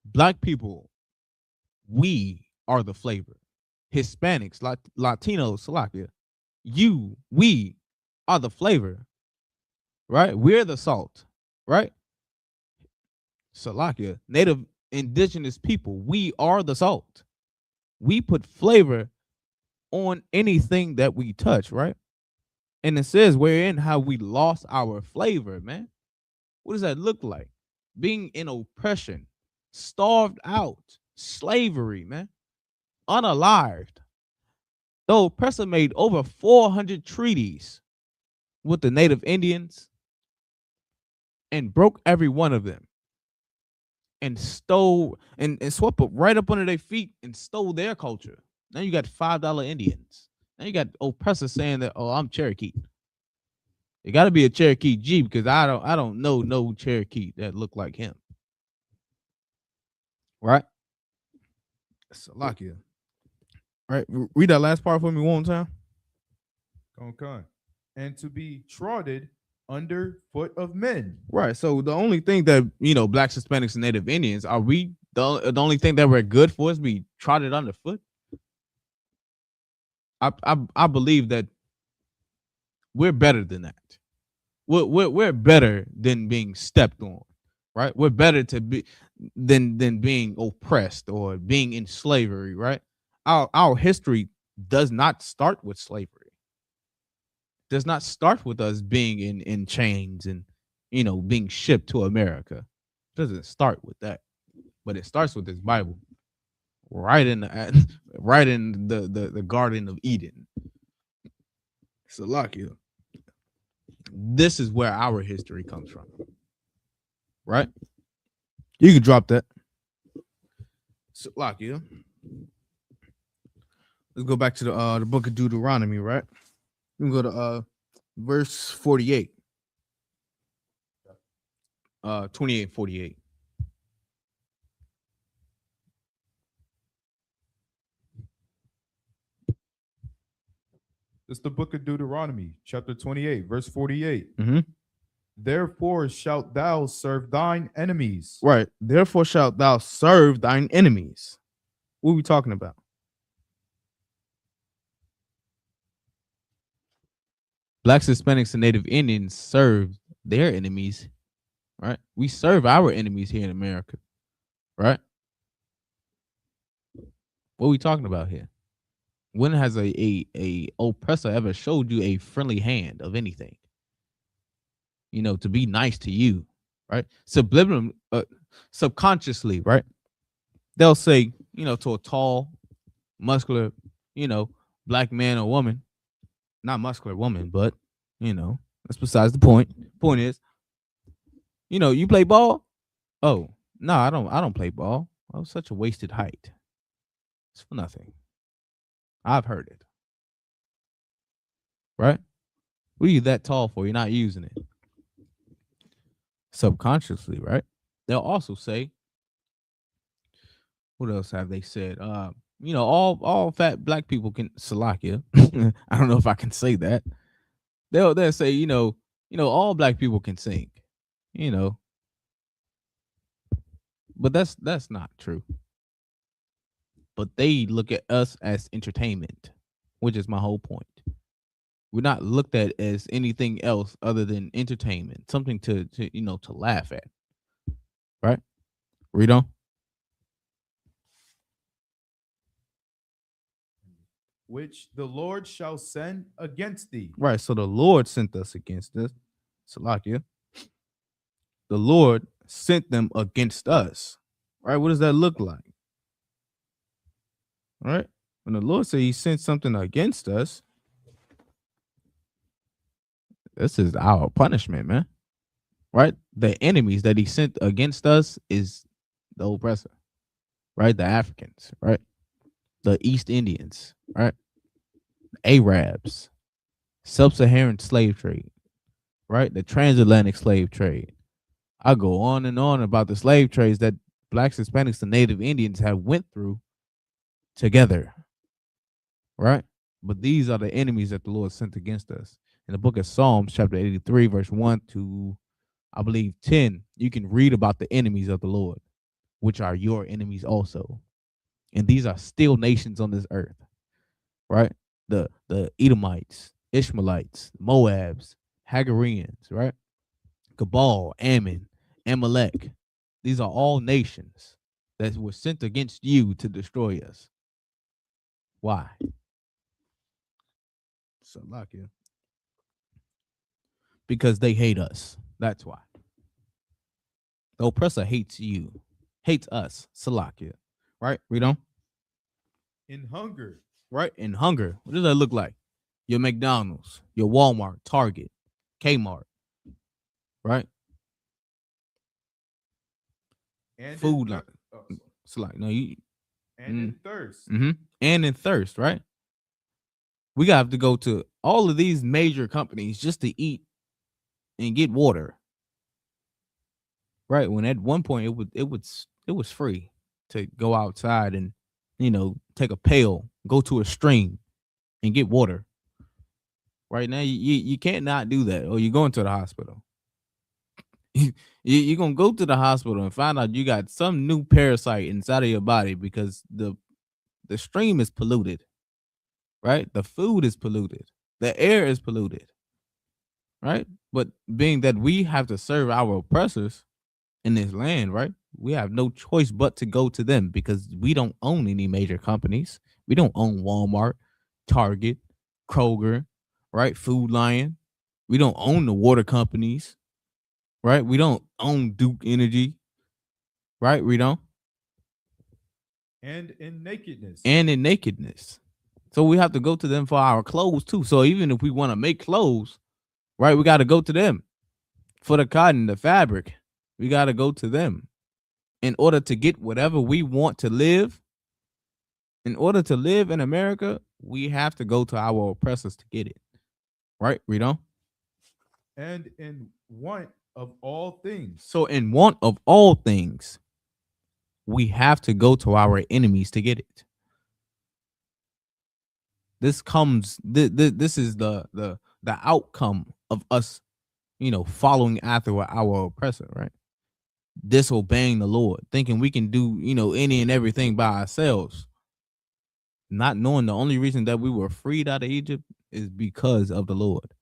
Black people, we are the flavor. Hispanics, Latinos, Slovakia, we are the flavor, right? We're the salt, right? Slovakia, native indigenous people, we are the salt. We put flavor on anything that we touch, right? And it says wherein how we lost our flavor, man. What does that look like? Being in oppression, starved out, slavery, man, unalived. The oppressor made over 400 treaties with the native Indians and broke every one of them and stole and swept up right up under their feet and stole their culture. Now you got $5 Indians. Now you got oppressors saying that, oh, I'm Cherokee. It got to be a Cherokee G because I don't know no Cherokee that look like him. Right? Salakia. Right. Read that last part for me one time. Okay. And to be trodden under foot of men. Right. So the only thing that, blacks, Hispanics, and Native Indians, are we the only thing that we're good for is be trotted underfoot? I believe that we're better than that. We're better than being stepped on, right? We're better to be than being oppressed or being in slavery, right? Our history does not start with slavery. Does not start with us being in chains and being shipped to America. It doesn't start with that, but it starts with this Bible, right in the Garden of Eden. Salakia. This is where our history comes from, right? You can drop that. Salakia. Let's go back to the book of Deuteronomy, right? We can go to verse 48. 28, 48. It's the book of Deuteronomy, chapter 28, verse 48. Mm-hmm. Therefore shalt thou serve thine enemies. Right. Therefore shalt thou serve thine enemies. What are we talking about? Blacks, Hispanics, and Native Indians serve their enemies, right? We serve our enemies here in America, right? What are we talking about here? When has a oppressor ever showed you a friendly hand of anything? To be nice to you, right? Subliminal, subconsciously, right? They'll say, to a tall, muscular, black man or woman, not muscular woman, but that's besides the point. Point is, you play ball? Oh, no, I don't play ball. Oh, such a wasted height. It's for nothing. I've heard it. Right? What are you that tall for? You're not using it. Subconsciously, right? They'll also say, what else have they said? All fat black people can Salakia. I don't know if I can say that. They'll say, all black people can sing, but that's not true. But they look at us as entertainment, which is my whole point. We're not looked at as anything else other than entertainment, something to laugh at. Right? Read on. Which the Lord shall send against thee. Right. So the Lord sent us against us. Salakia. The Lord sent them against us. Right? What does that look like? All right. When the Lord said he sent something against us, this is our punishment, man. Right? The enemies that he sent against us is the oppressor, right? The Africans, right? The East Indians, right? Arabs, sub-Saharan slave trade, right? The transatlantic slave trade. I go on and on about the slave trades that blacks, Hispanics, and Native Indians have went through together, right? But these are the enemies that the Lord sent against us. In the book of Psalms, chapter 83, verse 1 to, I believe, 10, you can read about the enemies of the Lord, which are your enemies also. And these are still nations on this earth, right? The Edomites, Ishmaelites, Moabs, Hagareans, right? Cabal, Ammon, Amalek. These are all nations that were sent against you to destroy us. Why? Salakia. Because they hate us. That's why. The oppressor hates you, hates us. Salakia. Right? Read on. In hunger Right? In hunger. What does that look like? Your McDonald's, your Walmart, Target, Kmart. Right? and Food in line. sorry. It's like, no, you. And in thirst. And in thirst, right? We got to go to all of these major companies just to eat and get water. Right? When at one point it was free to go outside and take a pail, go to a stream and get water. Right now you can't not do that, or you're going to the hospital. You're gonna go to the hospital and find out you got some new parasite inside of your body because the stream is polluted, right? The food is polluted, the air is polluted, right? But being that we have to serve our oppressors in this land, right? We have no choice but to go to them because we don't own any major companies. We don't own Walmart, Target, Kroger, right? Food Lion. We don't own the water companies, right? We don't own Duke Energy, right? We don't. And in nakedness. And in nakedness. So we have to go to them for our clothes too. So even if we want to make clothes, right, we got to go to them for the cotton, the fabric. We got to go to them in order to get whatever we want to live. In order to live in America, we have to go to our oppressors to get it. Right? Read on. And in want of all things. So in want of all things, we have to go to our enemies to get it. This comes. This is the outcome of us, following after our oppressor, right? Disobeying the Lord, thinking we can do, any and everything by ourselves, not knowing the only reason that we were freed out of Egypt is because of the Lord,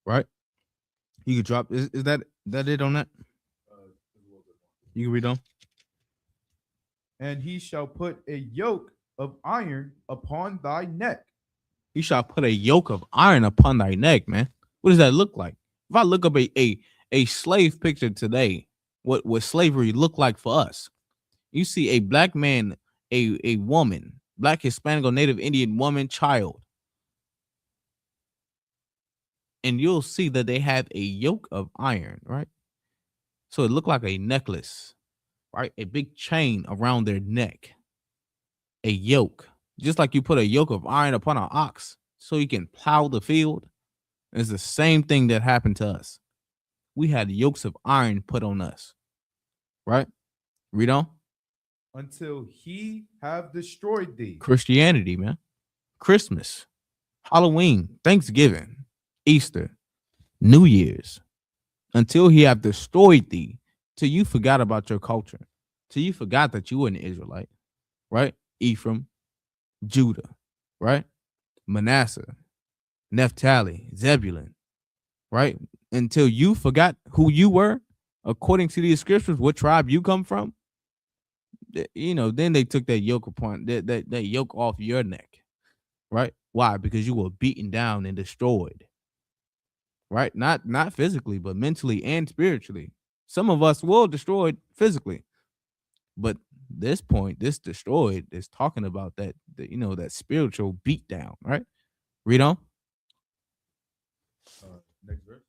right? You can drop. Is that it on that? You can read on. And he shall put a yoke of iron upon thy neck. You shall put a yoke of iron upon thy neck, man. What does that look like? If I look up a slave picture today, what slavery looked like for us, you see a black man, a woman, black, Hispanic, or Native Indian woman, child, and you'll see that they have a yoke of iron, right? So it looked like a necklace, right? A big chain around their neck, a yoke, just like you put a yoke of iron upon an ox so you can plow the field. It's the same thing that happened to us. We had yokes of iron put on us, right? Read on. Until he have destroyed thee. Christianity, man. Christmas, Halloween, Thanksgiving, Easter, New Year's, until he have destroyed thee, till you forgot about your culture, till you forgot that you were an Israelite, right? Ephraim, Judah, right? Manasseh, Naphtali, Zebulun, right? Until you forgot who you were, according to these scriptures, what tribe you come from, then they took that yoke upon that yoke off your neck, right? Why? Because you were beaten down and destroyed, right? Not physically, but mentally and spiritually. Some of us were destroyed physically, but this destroyed is talking about that spiritual beat down, right? Read on. Next verse.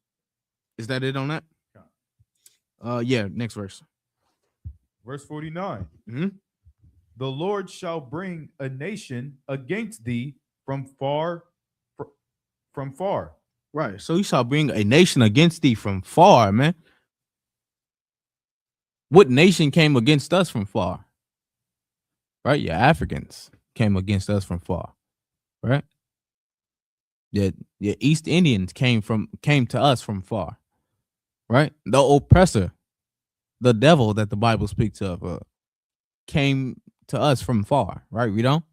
Is that it on that? Yeah, next verse. Verse 49. Mm-hmm. The Lord shall bring a nation against thee from far. Right. So he shall bring a nation against thee from far, man. What nation came against us from far? Right? Your Africans came against us from far. Right? Your East Indians came to us from far. Right? The oppressor, the devil that the Bible speaks of, came to us from far. Right? We don't?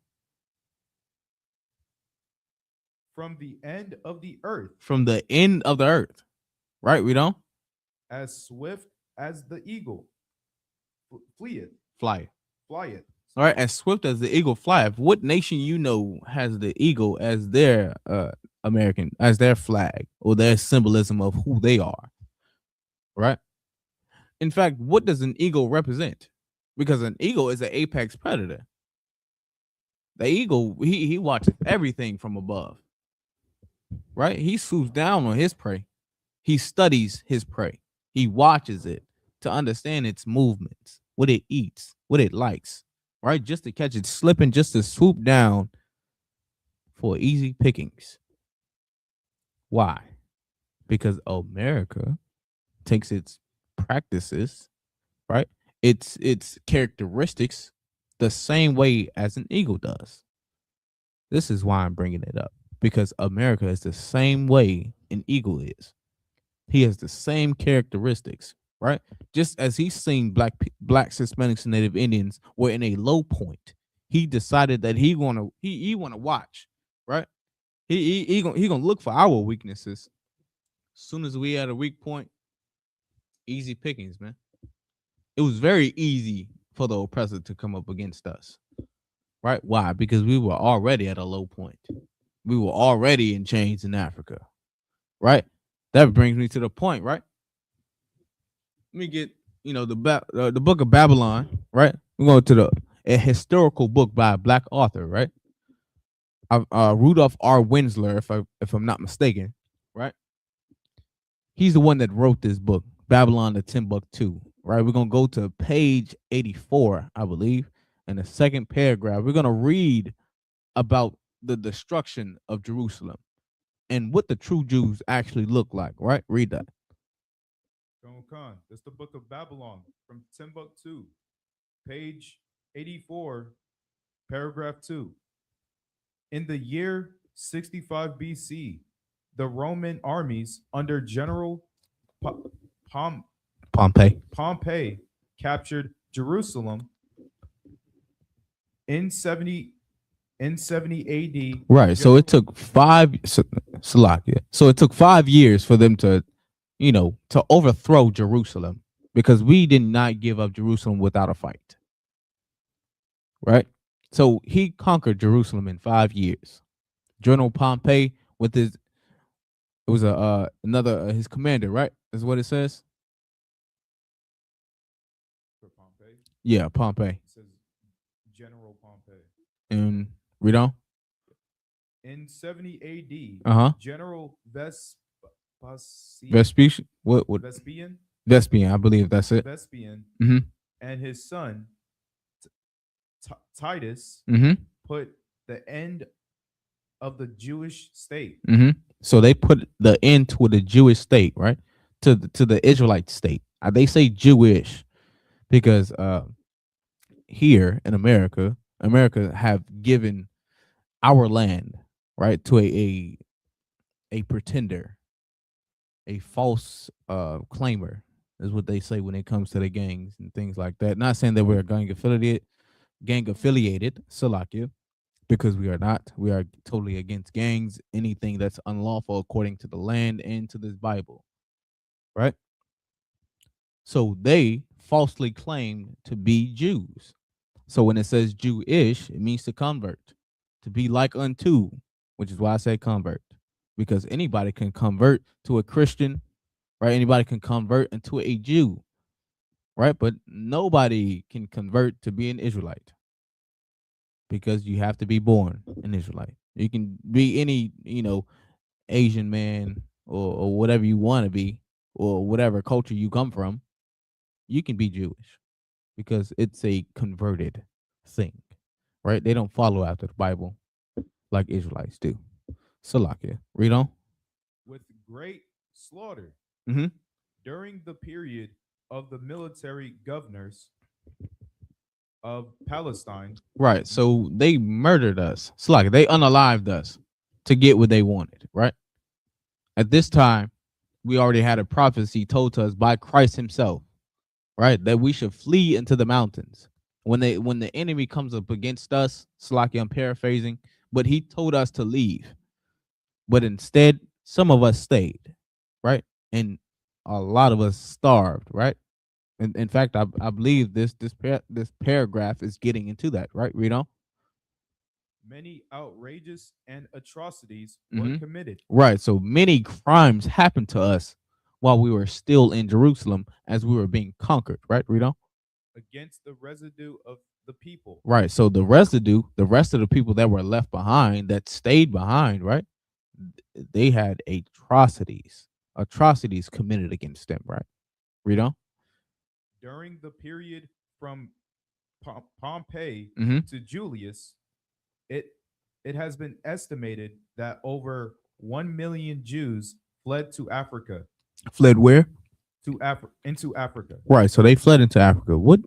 From the end of the earth, From the end of the earth. Right? We don't? as swift as the eagle, fleeth, Fly. flieth. All right, as swift as the eagle flieth. What nation you know has the eagle as their American, as their flag or their symbolism of who they are? Right. In fact, what does an eagle represent? Because an eagle is an apex predator. The eagle, he watches everything from above. Right? He swoops down on his prey. He studies his prey. He watches it to understand its movements, what it eats, what it likes, right? Just to catch it slipping, just to swoop down for easy pickings. Why? Because America takes its practices, right? Its characteristics the same way as an eagle does. This is why I'm bringing it up, because America is the same way an eagle is. He has the same characteristics, right? Just as he's seen blacks, Hispanics, and Native Indians were in a low point, he decided that he wanna watch, right? He gonna look for our weaknesses. As soon as we had a weak point, easy pickings, man. It was very easy for the oppressor to come up against us, right? Why? Because we were already at a low point. We were already in chains in Africa, right? That brings me to the point, right? Let me get the book of Babylon, right? We're going to a historical book by a black author, right? Rudolph R. Winsler, if I'm not mistaken, right? He's the one that wrote this book, Babylon the Timbuktu, right? We're gonna go to page 84, I believe, and the second paragraph. We're gonna read about the destruction of Jerusalem and what the true Jews actually look like, right? Read that. Khan. That's the book of Babylon from Timbuktu, page 84, paragraph 2. In the year 65 BC, the Roman armies under General Pompey captured Jerusalem in 70 AD. Right. So it took So it took 5 years for them to overthrow Jerusalem, because we did not give up Jerusalem without a fight. Right? So he conquered Jerusalem in 5 years. General Pompey with his his commander, right? Is what it says. For Pompey? Yeah, Pompey. It says General Pompey. And read on. In 70 AD, General Vespasian. What? Vespasian? Vespasian, I believe that's it. Vespasian and his son Titus put the end of the Jewish state. So they put the end to the Jewish state, right? To the Israelite state. They say Jewish because here in America have given our land, right, to a pretender, a false claimer, is what they say when it comes to the gangs and things like that. Not saying that we're gang affiliated, Salakia, because we are not. We are totally against gangs, anything that's unlawful according to the land and to this Bible, right? So they falsely claim to be Jews. So when it says Jewish, it means to convert, to be like unto, which is why I say convert, because anybody can convert to a Christian, right? Anybody can convert into a Jew, right? But nobody can convert to be an Israelite, because you have to be born an Israelite. You can be any, Asian man or whatever you want to be, or whatever culture you come from. You can be Jewish because it's a converted thing, right? They don't follow after the Bible like Israelites do. Salakia, read on. With great slaughter. Mm-hmm. During the period of the military governors of Palestine, Right. So they murdered us. It's like they unalived us to get what they wanted. Right. At this time, we already had a prophecy told to us by Christ Himself. Right, that we should flee into the mountains when the enemy comes up against us. Slaki, I'm paraphrasing, but He told us to leave. But instead, some of us stayed. Right, and a lot of us starved. Right. In fact, I believe this paragraph is getting into that, right? Read on. many outrageous and atrocities were Mhm. committed Right. So many crimes happened to us while we were still in Jerusalem as we were being conquered, right? Read on. against the residue of the people. Right. So the residue, the rest of the people that were left behind, that stayed behind, right? They had atrocities committed against them, right? Read on. During the period from Pompey Mm-hmm. to Julius, it it has been estimated that over 1 million Jews fled to Africa, Fled where? into Africa. Right. So they fled into Africa. What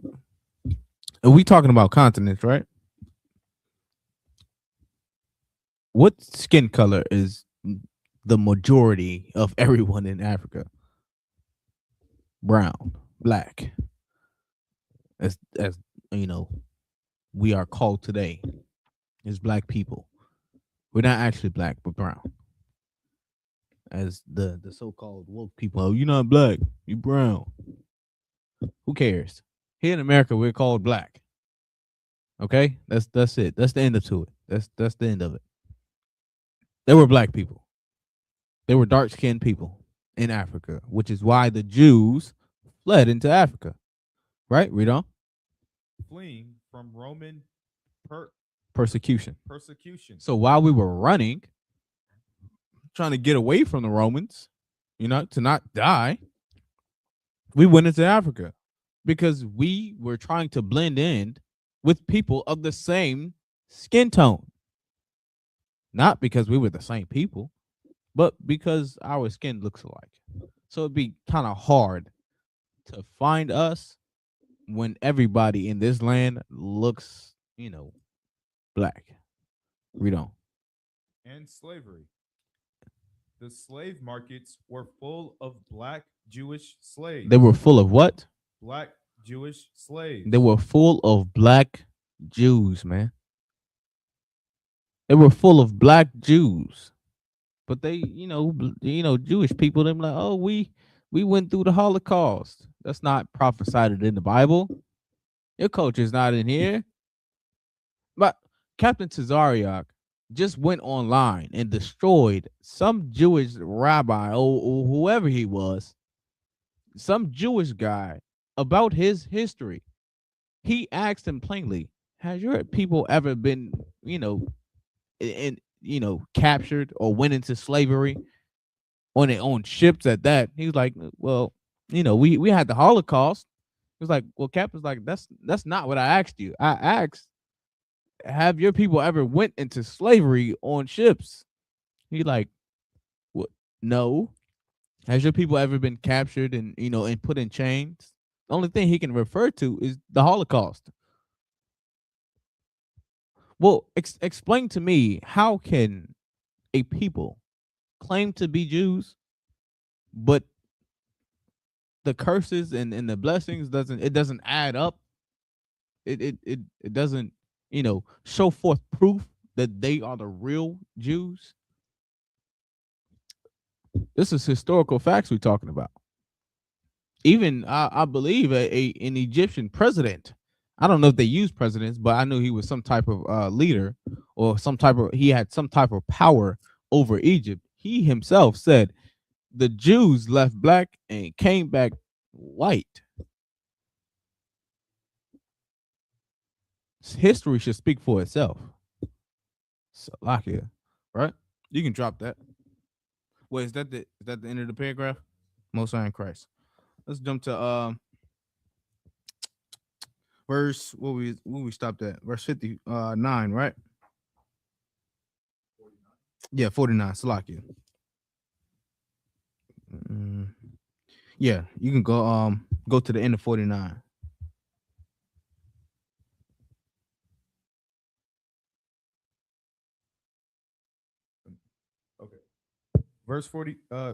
are we talking about? Continents, right? What skin color is the majority of everyone in Africa? Brown, black. As you know, we are called today as black people. We're not actually black, but brown. As the so-called woke people, oh, you're not black, you brown. Who cares? Here in America, we're called black. Okay, that's it. That's the end to it. That's the end of it. They were black people. They were dark-skinned people in Africa, which is why the Jews fled into Africa. Right? Read on. Fleeing from Roman Persecution. persecution. So while we were running, trying to get away from the Romans, to not die, we went into Africa because we were trying to blend in with people of the same skin tone. Not because we were the same people, but because our skin looks alike. So it'd be kind of hard to find us when everybody in this land looks, black. Read on. and slavery. The slave markets were full of black Jewish slaves. They were full of what? Black Jewish slaves. They were full of black Jews, man. They were full of black Jews. But they, Jewish people, them like, oh, we went through the Holocaust. That's not prophesied in the Bible. Your culture's not in here. But Captain Tazariak just went online and destroyed some Jewish rabbi or whoever he was, some Jewish guy, about his history. He asked him plainly, has your people ever been, captured or went into slavery on their own ships at that? He was like, well, we had the Holocaust. He was like, well, Captain's like, that's not what I asked you. I asked, have your people ever went into slavery on ships? He like, what? No. Has your people ever been captured and put in chains? The only thing he can refer to is the Holocaust. Well, explain to me, how can a people claim to be Jews, but the curses and the blessings doesn't add up? It doesn't, show forth proof that they are the real Jews. This is historical facts we're talking about. Even I believe an Egyptian president. I don't know if they use presidents, but I knew he was some type of leader or he had some type of power over Egypt. He himself said the Jews left black and came back white. History should speak for itself. Salakia, right? You can drop that. Wait, is that the end of the paragraph? Most High in Christ. Let's jump to verse what we stopped at. Verse 59, right? Yeah, 49. Salakia. Yeah, you can go to the end of 49. Okay. Verse 40. Yeah,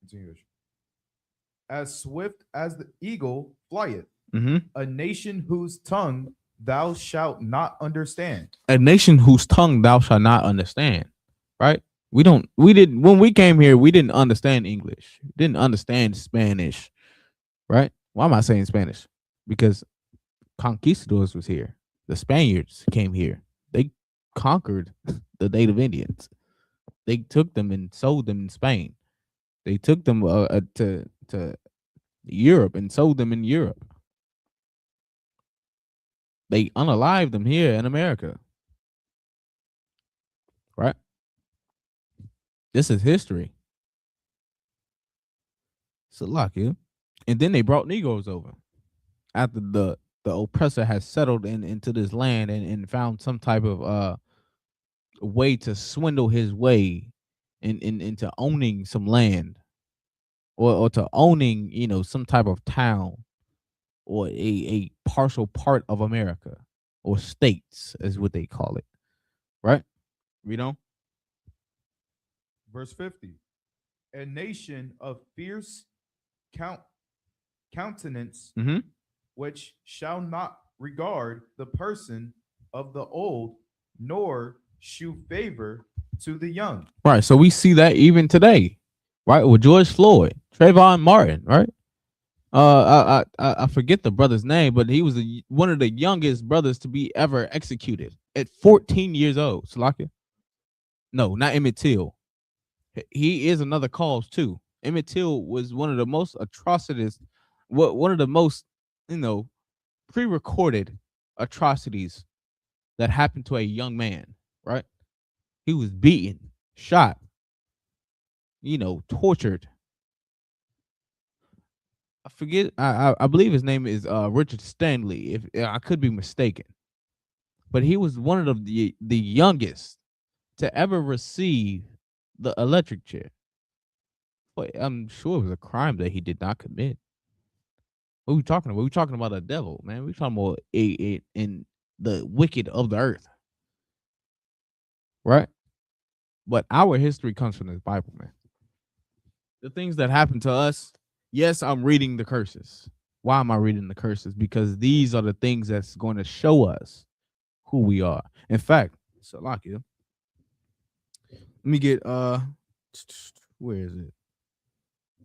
continuation. As swift as the eagle flieth, Mm-hmm. a nation whose tongue thou shalt not understand. A nation whose tongue thou shalt not understand. Right? We didn't when we came here, we didn't understand English. Didn't understand Spanish. Right? Why am I saying Spanish? Because conquistadors was here. The Spaniards came here. They conquered the native Indians. They took them and sold them in Spain. They took them to Europe and sold them in Europe. They unalived them here in America. Right? This is history. Salakia. And then they brought Negroes over after the oppressor has settled into this land and found some type of way to swindle his way into owning some land or to owning, some type of town or a partial part of America or states is what they call it. Right? We don't? Verse 50. A nation of fierce countenance, Mm-hmm. which shall not regard the person of the old, nor shew favor to the young. Right. So we see that even today, right? With George Floyd, Trayvon Martin, right? I forget the brother's name, but he was one of the youngest brothers to be ever executed at 14 years old. Salakia? No, not Emmett Till. He is another cause too. Emmett Till was one of the most atrocities, one of the most, pre-recorded atrocities that happened to a young man. Right? He was beaten, shot, tortured. I forget. I believe his name is Richard Stanley. If I could be mistaken, but he was one of the youngest to ever receive the electric chair. But I'm sure it was a crime that he did not commit. What are we talking about? We're talking about a devil, man. We're talking about in the wicked of the earth, right? But our history comes from the Bible, man. The things that happen to us. Yes, I'm reading the curses. Why am I reading the curses? Because these are the things that's going to show us who we are. In fact, Salakia, let me get where is it?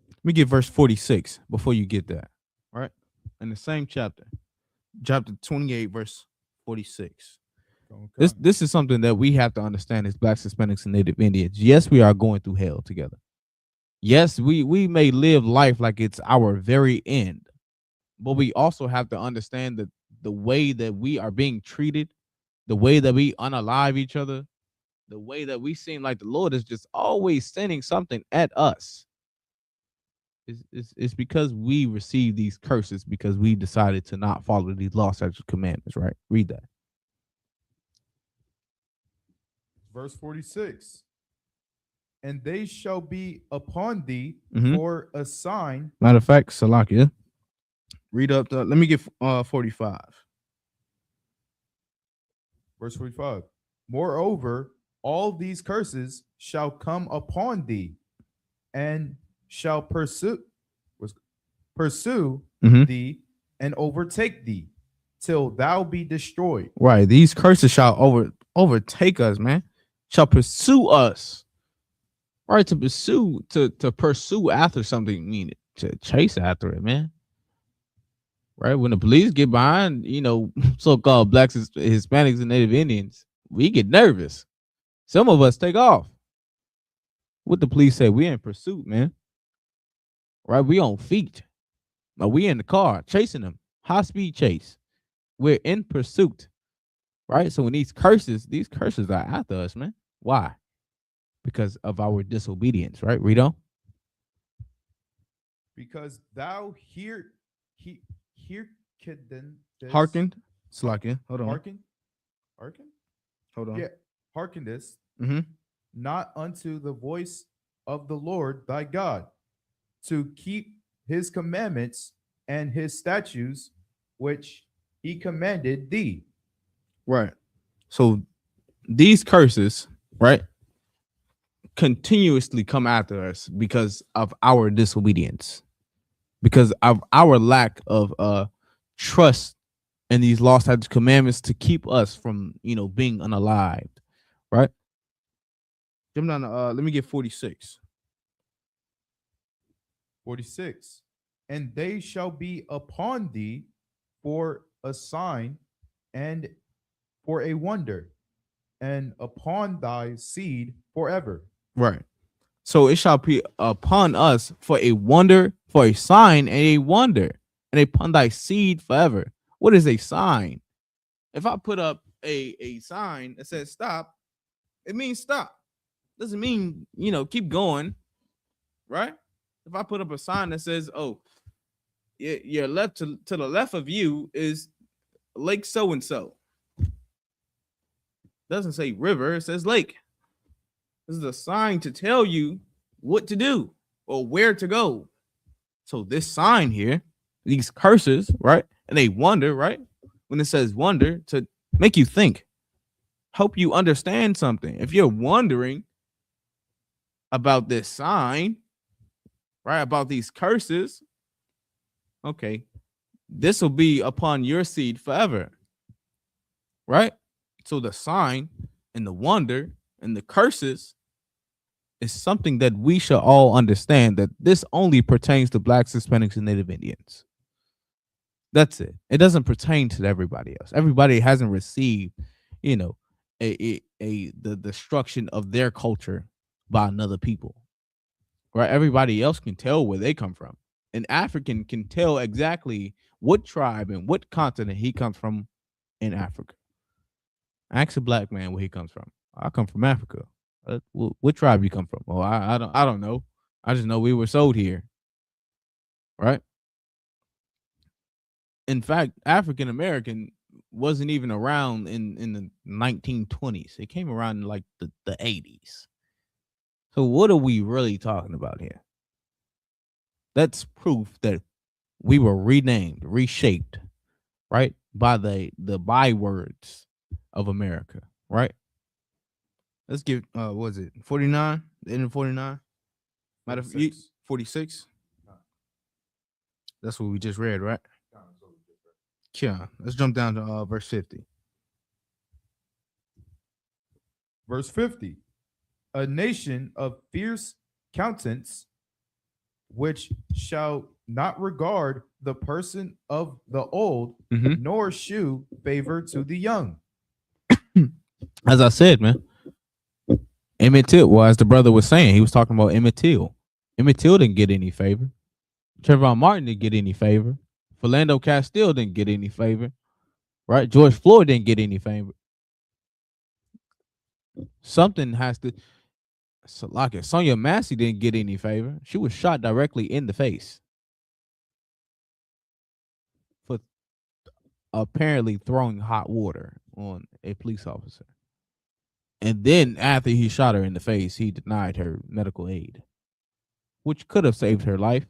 Let me get verse 46 before you get that. All right. In the same chapter 28, verse 46. Okay. This is something that we have to understand as Blacks, Hispanics, and Native Indians. Yes, we are going through hell together. Yes, we may live life like it's our very end, but we also have to understand that the way that we are being treated, the way that we unalive each other, the way that we seem like the Lord is just always sending something at us. It's because we receive these curses because we decided to not follow these law, statutes, commandments, right? Read that. Verse 46. And they shall be upon thee Mhm. for a sign. Matter of fact, Salakia, read up let me get 45. Verse 45. Moreover, all these curses shall come upon thee and shall pursue Mhm. thee and overtake thee till thou be destroyed. Right. These curses shall overtake us, man. Shall pursue us. Right, to pursue after something, mean to chase after it, man. Right, when the police get behind, so-called Blacks, Hispanics, and Native Indians, we get nervous. Some of us take off. What the police say? We in pursuit, man. Right, we on feet. Or we in the car chasing them, high speed chase. We're in pursuit. Right, so when these curses are after us, man. Why? Because of our disobedience, right, Rito? Because thou Hearkened. Slakia. Hold on. Hearken? Hold on. Yeah, hearken this, Mm-hmm. not unto the voice of the Lord thy God, to keep his commandments and his statutes, which he commanded thee. Right. So these curses, right, continuously come after us because of our disobedience, because of our lack of trust in these law, statutes, commandments to keep us from, being unalived. Right. Jump down to let me get 46. 46. And they shall be upon thee for a sign and for a wonder, and upon thy seed forever. Right. So it shall be upon us for a wonder, for a sign, and a wonder, and upon thy seed forever. What is a sign? If I put up a sign that says stop, it means stop. Doesn't mean, keep going, right? If I put up a sign that says, oh, your left to the left of you is lake so and so. Doesn't say river, it says lake. This is a sign to tell you what to do or where to go. So this sign here, these curses, right? And they wonder, right? When it says wonder, to make you think, help you understand something. If you're wondering about this sign, right, about these curses, okay, this will be upon your seed forever, right? So the sign and the wonder and the curses is something that we should all understand, that this only pertains to Blacks, Hispanics, and Native Indians. That's it. It doesn't pertain to everybody else. Everybody hasn't received, the destruction of their culture by another people. Right? Everybody else can tell where they come from. An African can tell exactly what tribe and what continent he comes from in Africa. Ask a Black man where he comes from. I come from Africa. What tribe you come from? Oh, I don't know. I just know we were sold here. Right? In fact, African American wasn't even around in the 1920s. It came around in like the 80s. So what are we really talking about here? That's proof that we were renamed, reshaped, right, by the bywords of America, right? Let's give what was it, 49? The end of 49? Matter of 46? That's what we just read, right? Yeah. Let's jump down to verse 50. Verse 50. A nation of fierce countenance, which shall not regard the person of the old, nor shew favor to the young. As I said, man, Emmett Till, well, as the brother was saying, he was talking about Emmett Till. Emmett Till didn't get any favor. Trayvon Martin didn't get any favor. Philando Castile didn't get any favor. Right? George Floyd didn't get any favor. Something has to. So like it. Sonia Massey didn't get any favor. She was shot directly in the face for apparently throwing hot water on a police officer. And then after he shot her in the face, he denied her medical aid, which could have saved her life.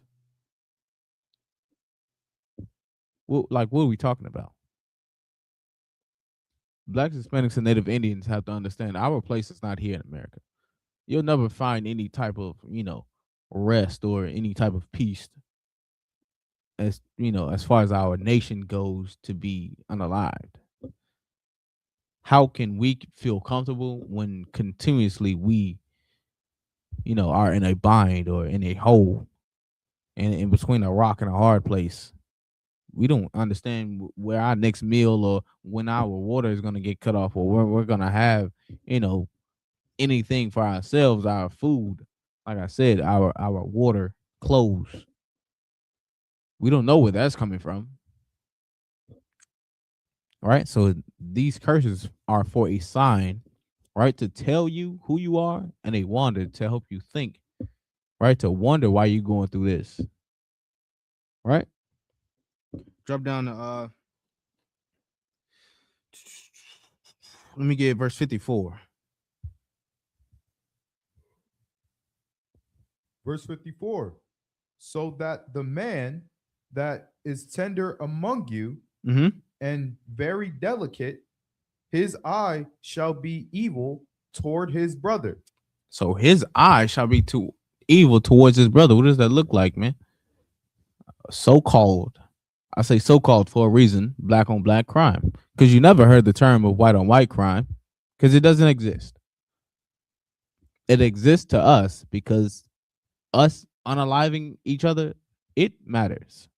Well, like, what are we talking about? Blacks, Hispanics, and Native Indians have to understand our place is not here in America. You'll never find any type of, rest or any type of peace as, as far as our nation goes, to be unalived. How can we feel comfortable when continuously we, are in a bind or in a hole and in between a rock and a hard place? We don't understand where our next meal or when our water is going to get cut off, or where we're going to have, anything for ourselves, our food. Like I said, our water, clothes. We don't know where that's coming from. All right. So these curses are for a sign, right? To tell you who you are, and a wonder to help you think, right? To wonder why you're going through this. Right? Drop down to let me get verse 54. Verse 54. so that the man that is tender among you Mm-hmm. and very delicate, his eye shall be evil toward his brother. So his eye shall be too evil towards his brother. What does that look like, man? So called. I say so called for a reason, black on black crime. Because you never heard the term of white on white crime, because it doesn't exist. It exists to us because us unaliving each other, it matters.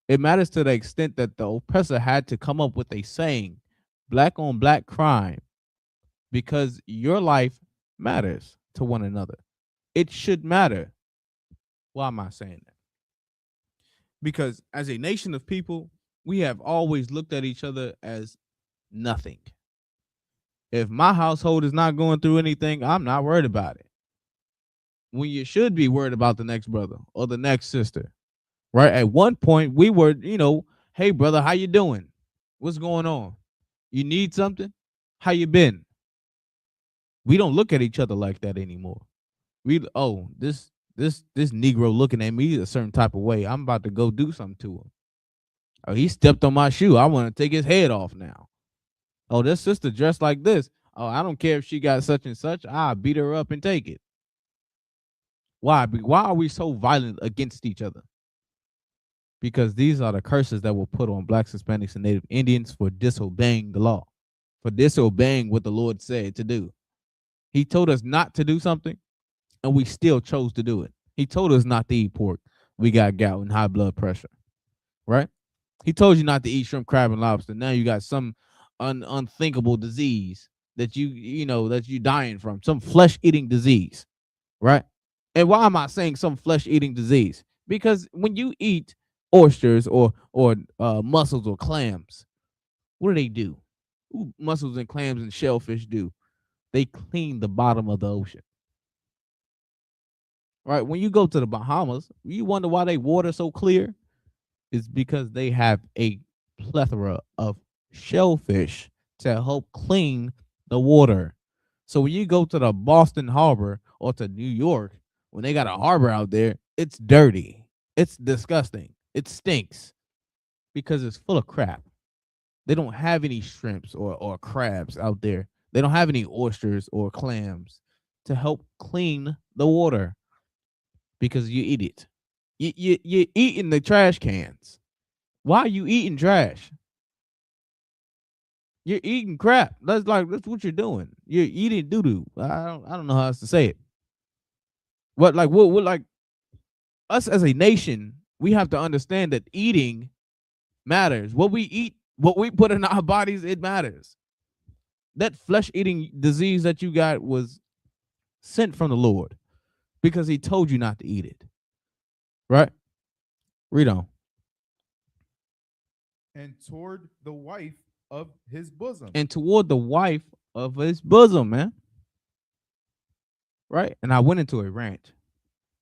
It matters to the extent that the oppressor had to come up with a saying, black on black crime, because your life matters to one another. It should matter. Why am I saying that? Because as a nation of people, we have always looked at each other as nothing. If my household is not going through anything, I'm not worried about it. When you should be worried about the next brother or the next sister, right? At one point, we were, hey brother, how you doing? What's going on? You need something? How you been? We don't look at each other like that anymore. This Negro looking at me a certain type of way. I'm about to go do something to him. Oh, he stepped on my shoe. I want to take his head off now. Oh, this sister dressed like this. Oh, I don't care if she got such and such. I'll beat her up and take it. Why? Why are we so violent against each other? Because these are the curses that were put on blacks, Hispanics, and Native Indians for disobeying the law, for disobeying what the Lord said to do. He told us not to do something, and we still chose to do it. He told us not to eat pork. We got gout and high blood pressure, right? He told you not to eat shrimp, crab, and lobster. Now you got some unthinkable disease that that you dying from, some flesh-eating disease, right? And why am I saying some flesh-eating disease? Because when you eat oysters or mussels or clams, what do? Mussels and clams and shellfish do? They clean the bottom of the ocean. Right? When you go to the Bahamas, you wonder why they water so clear? It's because they have a plethora of shellfish to help clean the water. So when you go to the Boston Harbor or to New York, when they got a harbor out there, it's dirty. It's disgusting. It stinks because it's full of crap. They don't have any shrimps or crabs out there. They don't have any oysters or clams to help clean the water because you eat it. You're eating the trash cans. Why are you eating trash? You're eating crap. That's what you're doing. You're eating doo doo. I don't know how else to say it. What us as a nation, we have to understand that eating matters. What we eat, what we put in our bodies, it matters. That flesh eating disease that you got was sent from the Lord because he told you not to eat it. Right? Read on. And toward the wife of his bosom. And toward the wife of his bosom, man. Right? And I went into a rant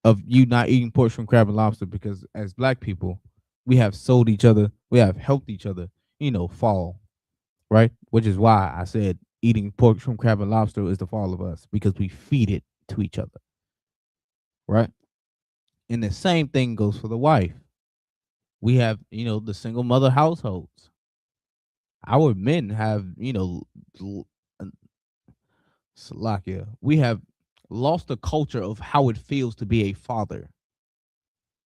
of you not eating pork, shrimp, crab, and lobster because as black people, we have sold each other, we have helped each other, fall. Right? Which is why I said eating pork, shrimp, crab, and lobster is the fall of us because we feed it to each other. Right? And the same thing goes for the wife. We have, the single mother households. Our men have, Salakia, we have lost the culture of how it feels to be a father.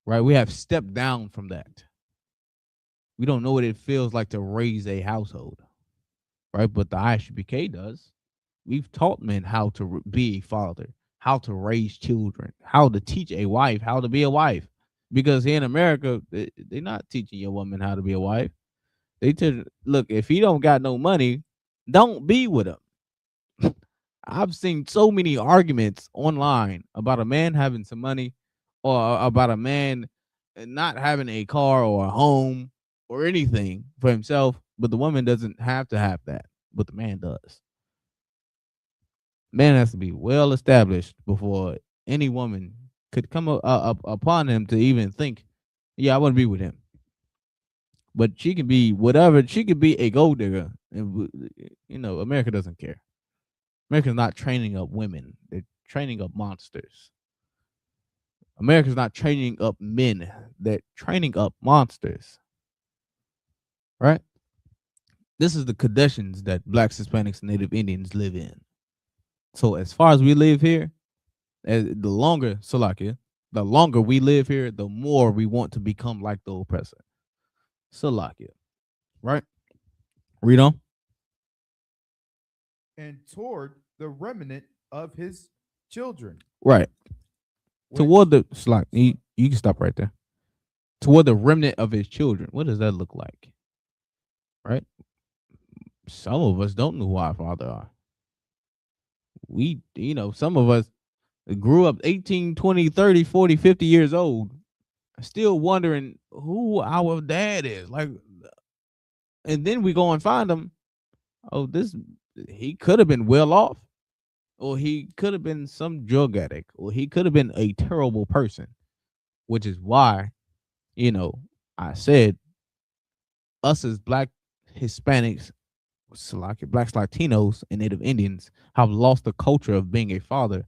Right? We have stepped down from that. We don't know what it feels like to raise a household. Right? But the I.S.UP.K does. We've taught men how to be a father, how to raise children, how to teach a wife how to be a wife. Because here in America, they're not teaching your woman how to be a wife. They look, if he don't got no money, don't be with him. I've seen so many arguments online about a man having some money or about a man not having a car or a home or anything for himself, but the woman doesn't have to have that, but the man does. Man has to be well established before any woman could come upon him to even think, yeah, I want to be with him. But she can be whatever. She could be a gold digger, and America doesn't care. America's not training up women; they're training up monsters. America's not training up men; they're training up monsters. Right? This is the conditions that Blacks, Hispanics, and Native Indians live in. So as far as we live here, the longer Salakia, the longer we live here, the more we want to become like the oppressor. Salakia. Right? Read on. And toward the remnant of his children. Right. which- Toward the Salak, you can stop right there. Toward the remnant of his children. What does that look like? Right? Some of us don't know who our father are. We, some of us grew up 18, 20, 30, 40, 50 years old, still wondering who our dad is. Like, and then we go and find him. Oh, he could have been well off, or he could have been some drug addict, or he could have been a terrible person, which is why, I said us as Black Hispanics, Blacks, Latinos, and Native Indians have lost the culture of being a father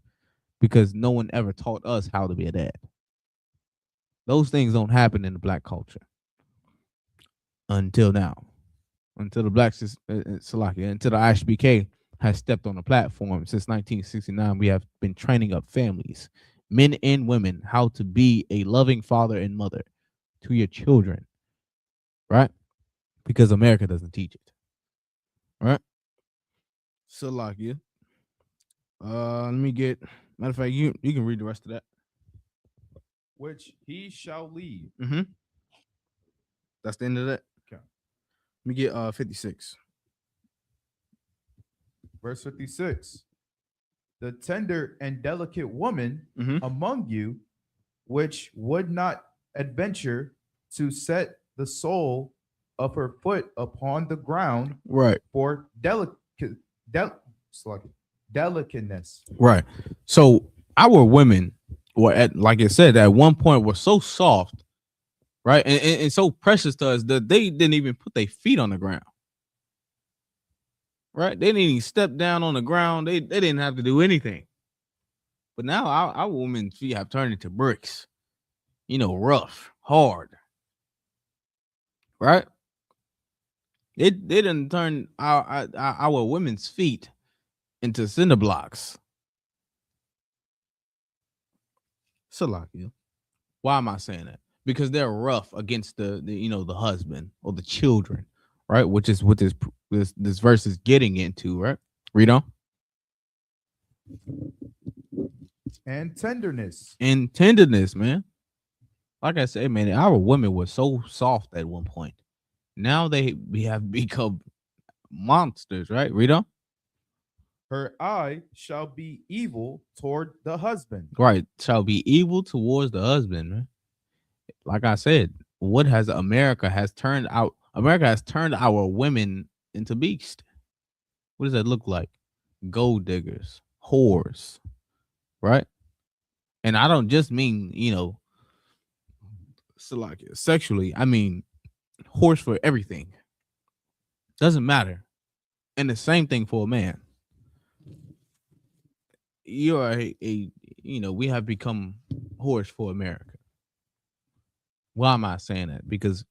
because no one ever taught us how to be a dad. Those things don't happen in the Black culture until now, until the Blacks, until the I.S.UP.K has stepped on the platform. Since 1969, we have been training up families, men and women, how to be a loving father and mother to your children, right? Because America doesn't teach it, right? Salakia. Let me get. Matter of fact, you can read the rest of that. Which he shall leave. Mm-hmm. That's the end of that. Okay. Let me get 56. Verse 56. The tender and delicate woman Mhm. among you, which would not adventure to set the sole of her foot upon the ground Right. for delicateness. Right. So our women were like I said, at one point were so soft, right, and so precious to us that they didn't even put their feet on the ground. Right? They didn't even step down on the ground. They didn't have to do anything. But now our women's feet have turned into bricks. Rough, hard. Right? They didn't turn our women's feet into cinder blocks. Salakia. Why am I saying that? Because they're rough against the husband or the children, right? Which is what this verse is getting into, right? Read on. And tenderness. And tenderness, man. Like I said, man, our women were so soft at one point. Now we have become monsters, right? Read on. Her eye shall be evil toward the husband. Right. Shall be evil towards the husband, man. Like I said, America has turned our women into beasts. What does that look like? Gold diggers, whores, right? And I don't just mean, sexually. I mean, whores for everything. Doesn't matter. And the same thing for a man. You are we have become whores for America. Why am I saying that? Because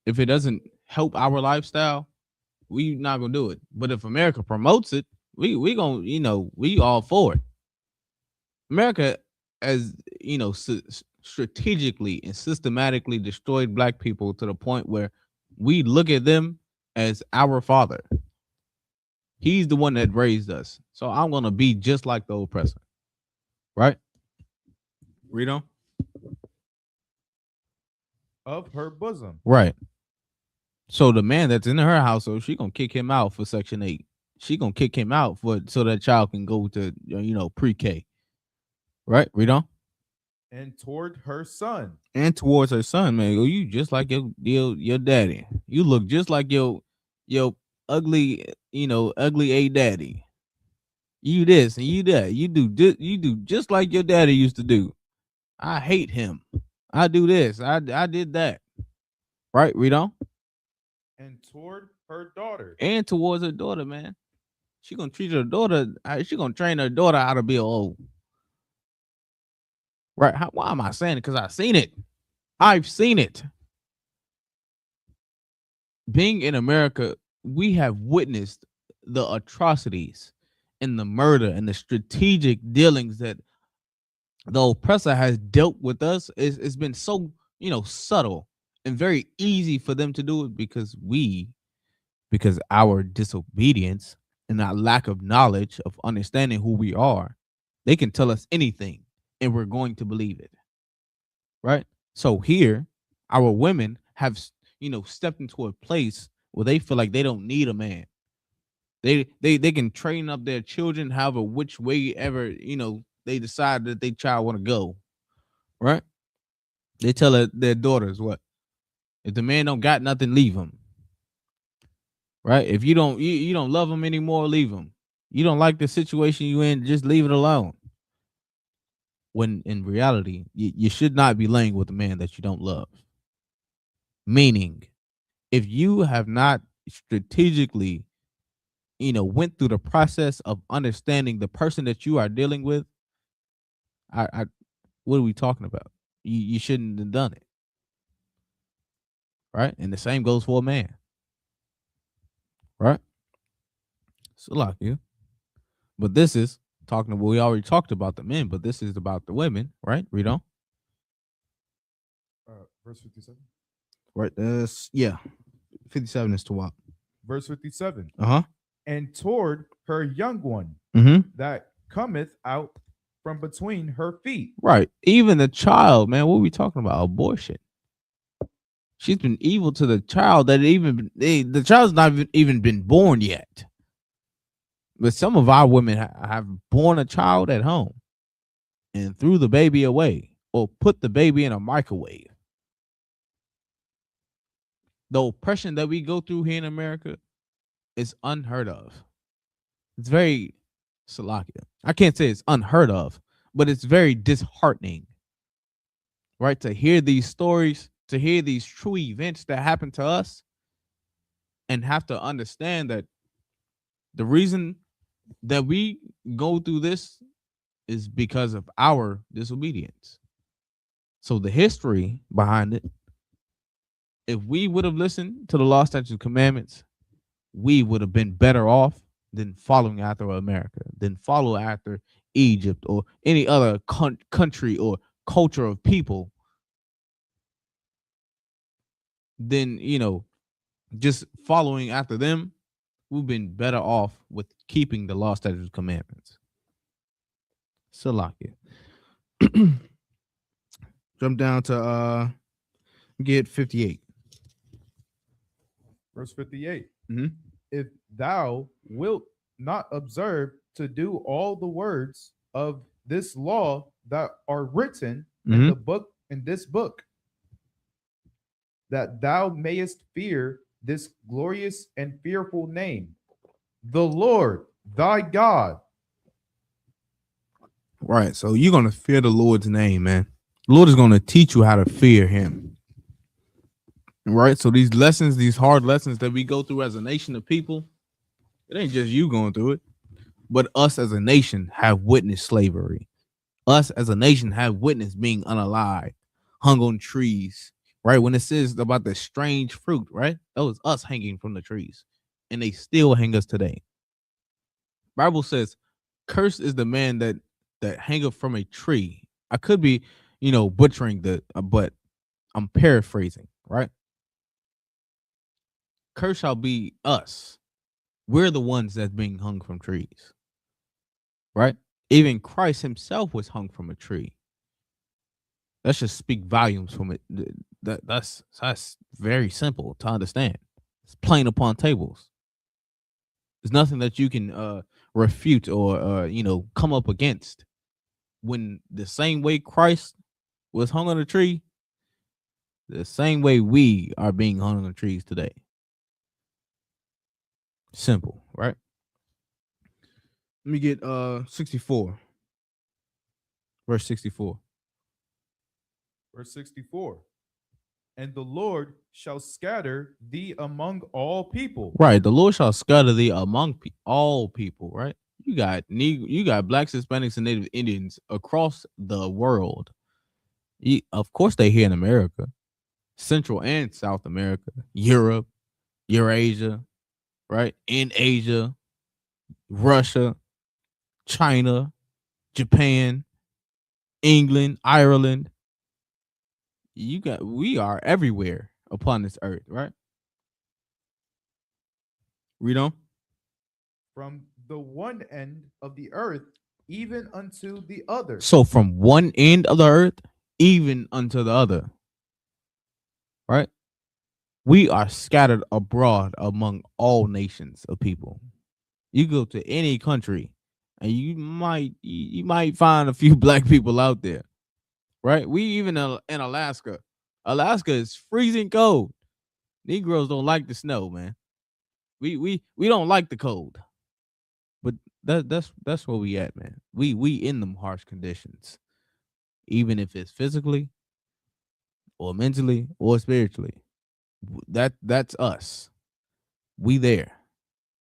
if it doesn't help our lifestyle, we not gonna do it. But if America promotes it, we gonna, we all for it. America, as strategically and systematically destroyed Black people to the point where we look at them as our father. He's the one that raised us. So I'm gonna be just like the oppressor. Right? Read on. Of her bosom. Right. So the man that's in her household, she gonna kick him out for Section 8. She gonna kick him out so that child can go to pre-K. Right? Read on. And toward her son. And towards her son, man. You just like your daddy. You look just like your ugly, ugly A daddy. You this and you that. You do just like your daddy used to do. I hate him. I do this. I did that. Right? Read on. And toward her daughter. And towards her daughter, man. She gonna treat her daughter. She gonna train her daughter how to be old. Right? Why am I saying it? Because I've seen it. I've seen it. Being in America, we have witnessed the atrocities and the murder and the strategic dealings that the oppressor has dealt with us. It's been so, subtle and very easy for them to do it because our disobedience and our lack of knowledge of understanding who we are, they can tell us anything and we're going to believe it. Right? So here, our women have, stepped into a place where they feel like they don't need a man. They can train up their children however which way ever, they decide that their child want to go. Right? They tell their daughters what? If the man don't got nothing, leave him. Right? If you don't love him anymore, leave him. You don't like the situation you in, just leave it alone. When in reality, you should not be laying with a man that you don't love. Meaning, if you have not strategically, went through the process of understanding the person that you are dealing with, what are we talking about? You shouldn't have done it. Right? And the same goes for a man. Right? So like you. But this is we already talked about the men, but this is about the women, right? Read on. Verse 57. Right. 57 is to what? Verse 57. Uh-huh. And toward her young one that cometh out from between her feet. Right. Even the child, man, what are we talking about? Abortion. She's been evil to the child that the child's not even been born yet. But some of our women have born a child at home and threw the baby away or put the baby in a microwave. The oppression that we go through here in America is unheard of. It's very Salakia. I can't say it's unheard of, but it's very disheartening, right? To hear these stories, to hear these true events that happen to us, and have to understand that the reason that we go through this is because of our disobedience. So the history behind it, if we would have listened to the law, statutes, and commandments, we would have been better off than following after America, than follow after Egypt or any other country or culture of people. Then, just following after them, we've been better off with keeping the law, statutes, and commandments. Salakia. Jump down to get 58. Verse 58. Mm-hmm. If thou wilt not observe to do all the words of this law that are written in the book, in this book, that thou mayest fear this glorious and fearful name, the Lord thy God. Right. So you're going to fear the Lord's name, man. The Lord is going to teach you how to fear him. Right. So these lessons, these hard lessons that we go through as a nation of people, it ain't just you going through it, but us as a nation have witnessed slavery. Us as a nation have witnessed being unalive, hung on trees. Right. When it says about the strange fruit, right? That was us hanging from the trees, and they still hang us today. Bible says, cursed is the man that hangeth from a tree. I could be, butchering but I'm paraphrasing, right? Cursed shall be us. We're the ones that's being hung from trees, right? Even Christ himself was hung from a tree. That should speak volumes from it. That's very simple to understand. It's plain upon tables. There's nothing that you can refute or come up against. When the same way Christ was hung on a tree, the same way we are being hung on trees today. Simple, right? Let me get 64. Verse 64. Verse 64. And the Lord shall scatter thee among all people. Right. The Lord shall scatter thee among all people, right? You got blacks, Hispanics, and Native Indians across the world Of course, they here in America, Central and South America, Europe, Eurasia, right? In Asia, Russia, China, Japan, England, Ireland. We are everywhere upon this earth, right? Read on. From the one end of the earth even unto the other. So from one end of the earth, even unto the other, right? We are scattered abroad among all nations of people. You go to any country, and you might find a few black people out there, right? We even in Alaska. Alaska is freezing cold. Negroes don't like the snow, man. We don't like the cold, but that's where we at, man. We in them harsh conditions, even if it's physically or mentally or spiritually. That's us. We there.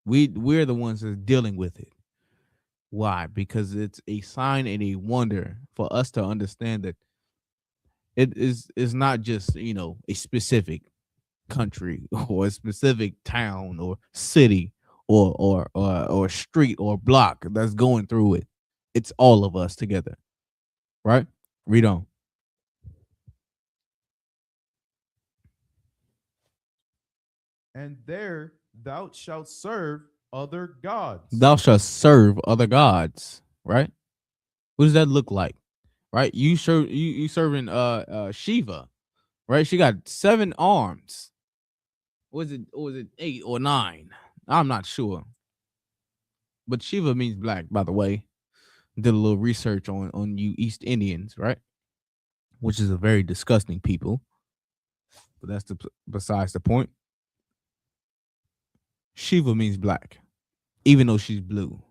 We're the ones that's dealing with it. Why? Because it's a sign and a wonder for us to understand that it is not just a specific country or a specific town or city or street or block that's going through it. It's all of us together, right? Read on. And there thou shalt serve other gods. Thou shalt serve other gods, right? What does that look like? Right? You serving Shiva, right? She got 7 arms. Was it 8 or 9? I'm not sure. But Shiva means black, by the way. Did a little research on you East Indians, right? Which is a very disgusting people. But that's besides the point. Shiva means black, even though she's blue.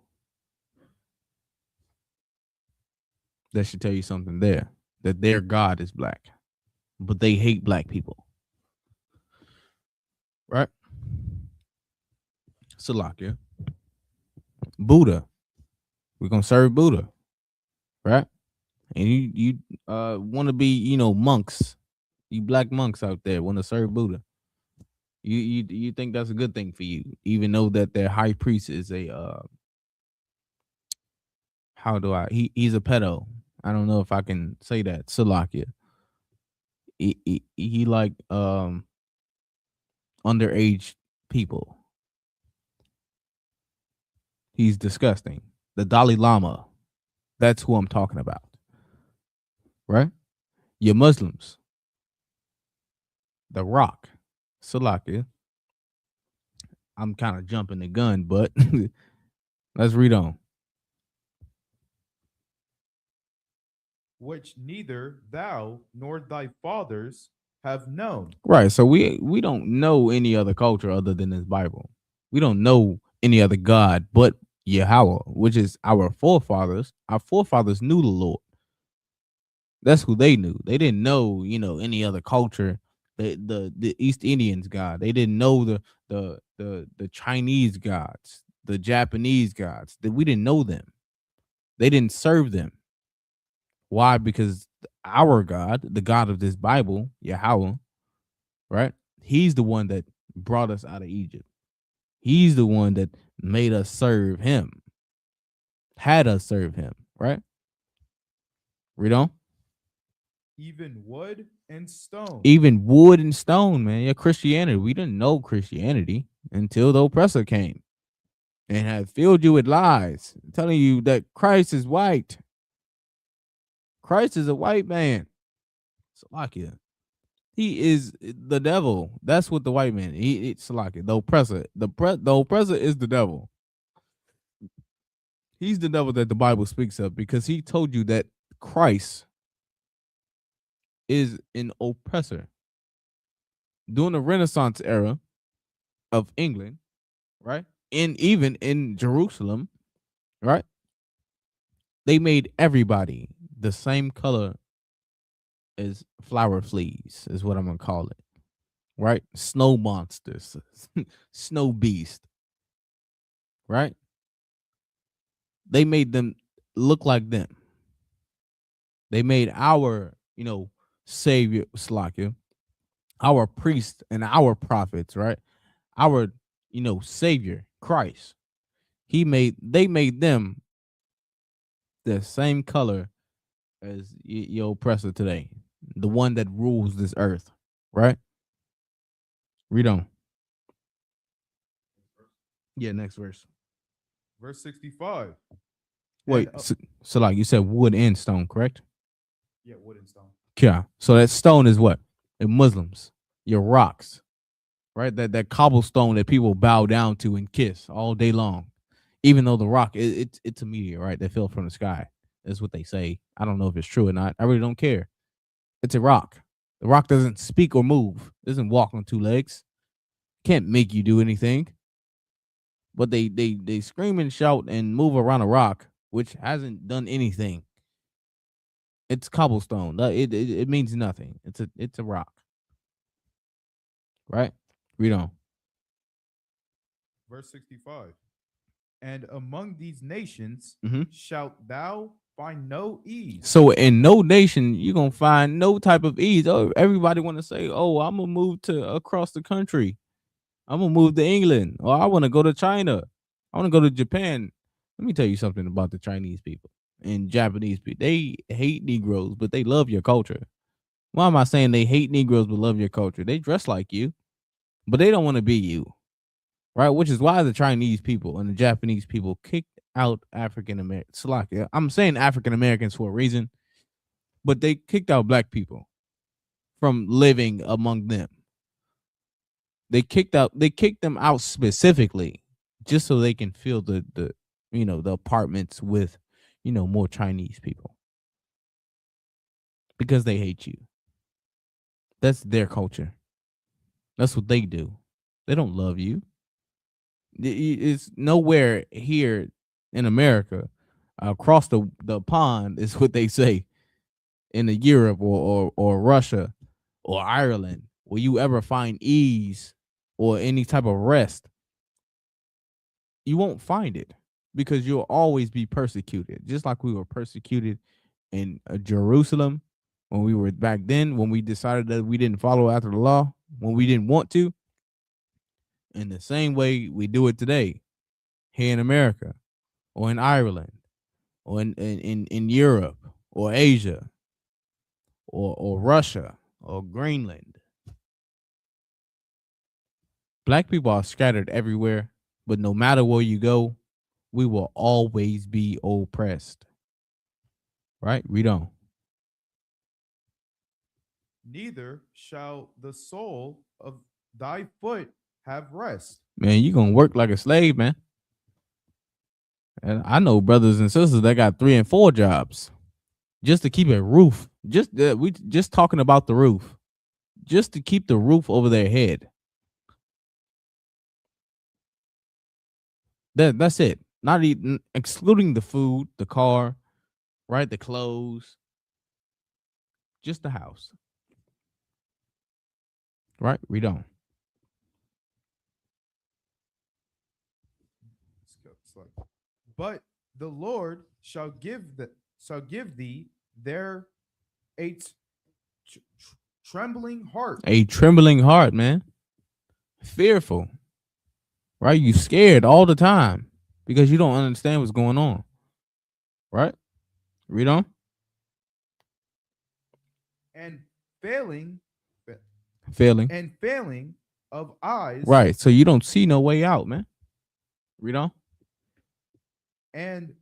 That should tell you something there. That their god is black. But they hate black people. Right? Salakia. Buddha. We're gonna serve Buddha. Right? And you want to be, monks. You black monks out there want to serve Buddha. You think that's a good thing for you, even though that their high priest is a he's a pedo. I don't know if I can say that. Salakia. He like underage people. He's disgusting. The Dalai Lama. That's who I'm talking about. Right? You're Muslims. The Rock. Salakia. I'm kind of jumping the gun, but let's read on. Which neither thou nor thy fathers have known. Right. So we don't know any other culture other than this Bible. We don't know any other God but Yahweh, which is our forefathers. Our forefathers knew the Lord. That's who they knew. They didn't know, any other culture. The East Indians God. They didn't know the Chinese gods, the Japanese gods. That we didn't know them. They didn't serve them. Why? Because our God, the God of this Bible, Yahweh, right? He's the one that brought us out of Egypt. He's the one that made us serve him, had us serve him, right? Read on. Even wood and stone. Even wood and stone, man. Yeah, Christianity. We didn't know Christianity until the oppressor came and had filled you with lies, telling you that Christ is white. Christ is a white man. Salakia. He is the devil. That's what the white man. It's Salakia. The oppressor. The oppressor is the devil. He's the devil that the Bible speaks of because he told you that Christ is an oppressor. During the Renaissance era of England, right? And even in Jerusalem, right? They made everybody the same color as flower fleas, is what I'm gonna call it. Right? Snow monsters, snow beast. Right? They made them look like them. They made our, Savior, Slakia, our priest and our prophets, right? Our, Savior, Christ. They made them the same color as your oppressor today, the one that rules this earth, right? Read on. Yeah, next verse. Verse 65. Wait, And, so like you said, wood and stone, correct? yeah, wood and stone. Yeah. So that stone is what? In Muslims, your rocks, right? That cobblestone that people bow down to and kiss all day long, even though the rock it's a meteor, right? That fell from the sky. That's what they say. I don't know if it's true or not. I really don't care. It's a rock. The rock doesn't speak or move. Doesn't walk on two legs. Can't make you do anything. But they scream and shout and move around a rock, which hasn't done anything. It's cobblestone. It means nothing. It's a rock. Right? Read on. Verse 65. And among these nations Mhm. shalt thou find no ease. So in no nation you're gonna find no type of ease. Oh, everybody want to say, "Oh, I'm gonna move to across the country. I'm gonna move to England, or I want to go to China. I want to go to Japan." Let me tell you something about the Chinese people and Japanese people. They hate Negroes, but they love your culture. Why am I saying they hate Negroes but love your culture? They dress like you, but they don't want to be you, right? Which is why the Chinese people and the Japanese people kicked out African Americans. I'm saying African Americans for a reason, but they kicked out black people from living among them. They kicked them out specifically just so they can fill the the apartments with more Chinese people because they hate you. That's their culture. That's what they do. They don't love you. It's nowhere here in America across the pond is what they say in Europe or Russia or Ireland will you ever find ease or any type of rest. You won't find it because you'll always be persecuted, just like we were persecuted in Jerusalem when we were back then, when we decided that we didn't follow after the law, when we didn't want to. In the same way we do it today here in America or in Ireland or in Europe or Asia or Russia or Greenland. Black people are scattered everywhere, but no matter where you go, we will always be oppressed. Right? Read on. Neither shall the sole of thy foot have rest. Man, you gonna work like a slave, man. And I know brothers and sisters that got 3 and 4 jobs just to keep a roof. We just talking about the roof, just to keep the roof over their head. That's it. Not even excluding the food, the car, right? The clothes, just the house. Right? Read on. But the Lord shall give thee there a trembling heart. A trembling heart, man. Fearful. Right? You scared all the time because you don't understand what's going on. Right? Read on. And failing of eyes. Right. So you don't see no way out, man. Read on. And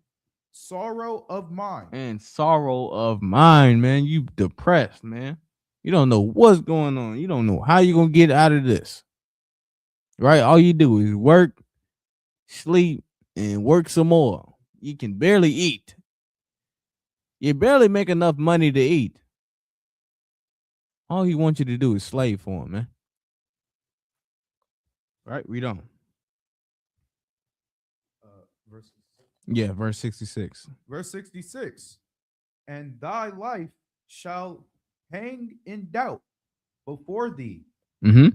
sorrow of mind. And sorrow of mind, man. You depressed, man. You don't know what's going on. You don't know how you're going to get out of this. Right? All you do is work, sleep, and work some more. You can barely eat. You barely make enough money to eat. All he wants you to do is slave for him, man. Right? Read on. Verse 66. Verse 66. And thy life shall hang in doubt before thee. Mm-hmm.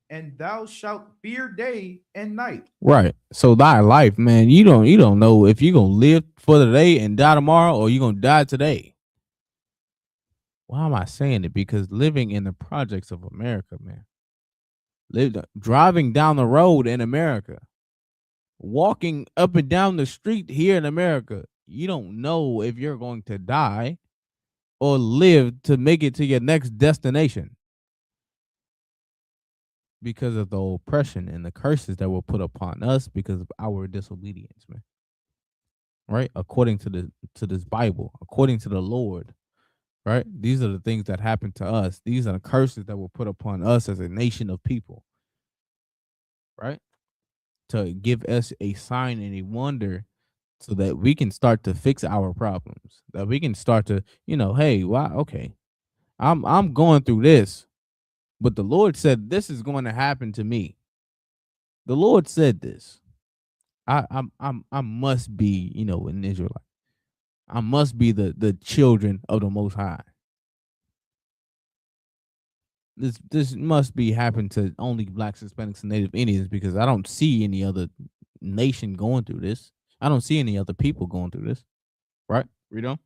And thou shalt fear day and night. Right. So thy life, man, you don't know if you're gonna live for the day and die tomorrow or you're gonna die today. Why am I saying it? Because living in the projects of America, man, driving down the road in America, walking up and down the street here in America, you don't know if you're going to die or live to make it to your next destination because of the oppression and the curses that were put upon us because of our disobedience, man. Right? According to this Bible, according to the Lord, right? These are the things that happened to us. These are the curses that were put upon us as a nation of people, right? To give us a sign and a wonder so that we can start to fix our problems. That we can start to, hey, wow, okay. I'm going through this, but the Lord said this is going to happen to me. The Lord said this. I must be, an Israelite. I must be the children of the Most High. This must be happen to only Blacks, Hispanics, and Native Indians because I don't see any other nation going through this. I don't see any other people going through this. Right? Read on.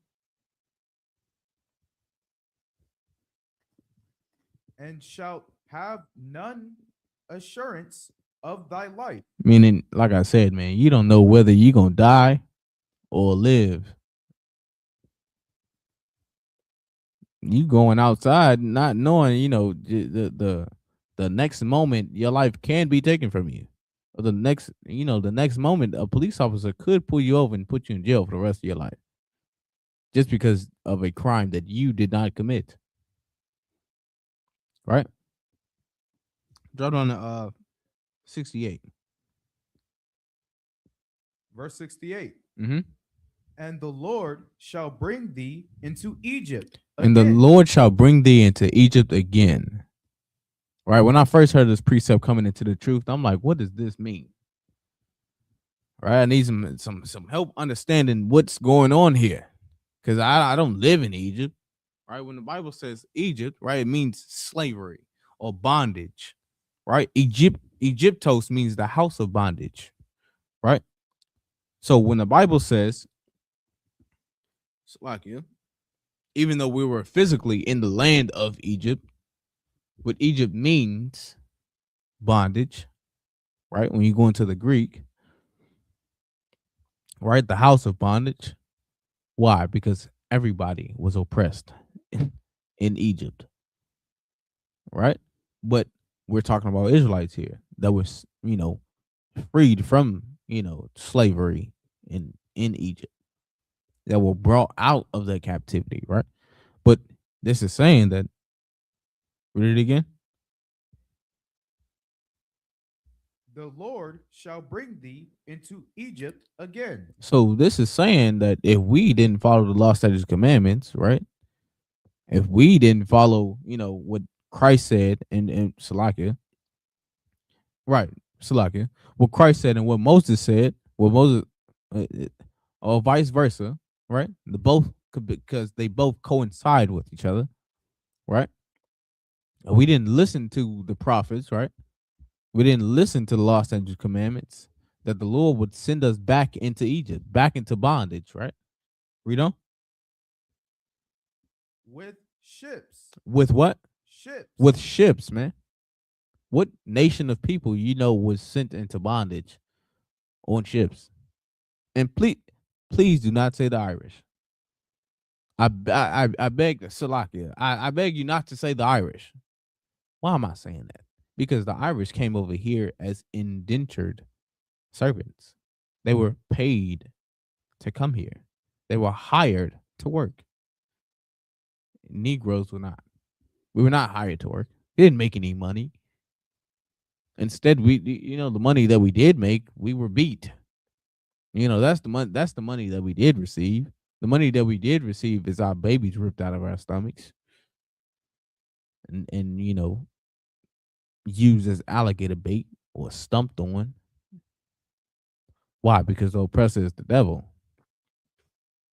And shalt have none assurance of thy life. Meaning, like I said, man, you don't know whether you're gonna die or live. You going outside not knowing, the next moment your life can be taken from you. Or the next moment a police officer could pull you over and put you in jail for the rest of your life. Just because of a crime that you did not commit. Right? Drop on 68. Verse 68. Mm-hmm. And the Lord shall bring thee into Egypt again. And the Lord shall bring thee into Egypt again. Right? When I first heard this precept coming into the truth, I'm like, what does this mean? Right? I need some help understanding what's going on here. Because I don't live in Egypt. Right? When the Bible says Egypt, right, it means slavery or bondage. Right? Egyptos means the house of bondage. Right? So when the Bible says, even though we were physically in the land of Egypt, what Egypt means bondage, right? When you go into the Greek, right? The house of bondage. Why? Because everybody was oppressed in Egypt, right? But we're talking about Israelites here that was, freed from, slavery in Egypt, that were brought out of their captivity, right? But this is saying that, read it again. The Lord shall bring thee into Egypt again. So this is saying that if we didn't follow the law, statutes, commandments, right? If we didn't follow, what Christ said in Salakia, right? Salakia, what Christ said and what Moses said, or vice versa, right? Because they both coincide with each other, right? We didn't listen to the prophets, right? We didn't listen to the law, statutes, commandments, that the Lord would send us back into Egypt, back into bondage, right? Read on. With ships. With what? Ships. With ships, man. What nation of people was sent into bondage on ships? And please do not say the Irish. I beg, Salakia, I beg you not to say the Irish. Why am I saying that? Because the Irish came over here as indentured servants. They were paid to come here. They were hired to work. Negroes were not. We were not hired to work. We didn't make any money. Instead, the money that we did make, we were beat. That's the money that we did receive. The money that we did receive is our babies ripped out of our stomachs. And used as alligator bait or stumped on. Why? Because the oppressor is the devil.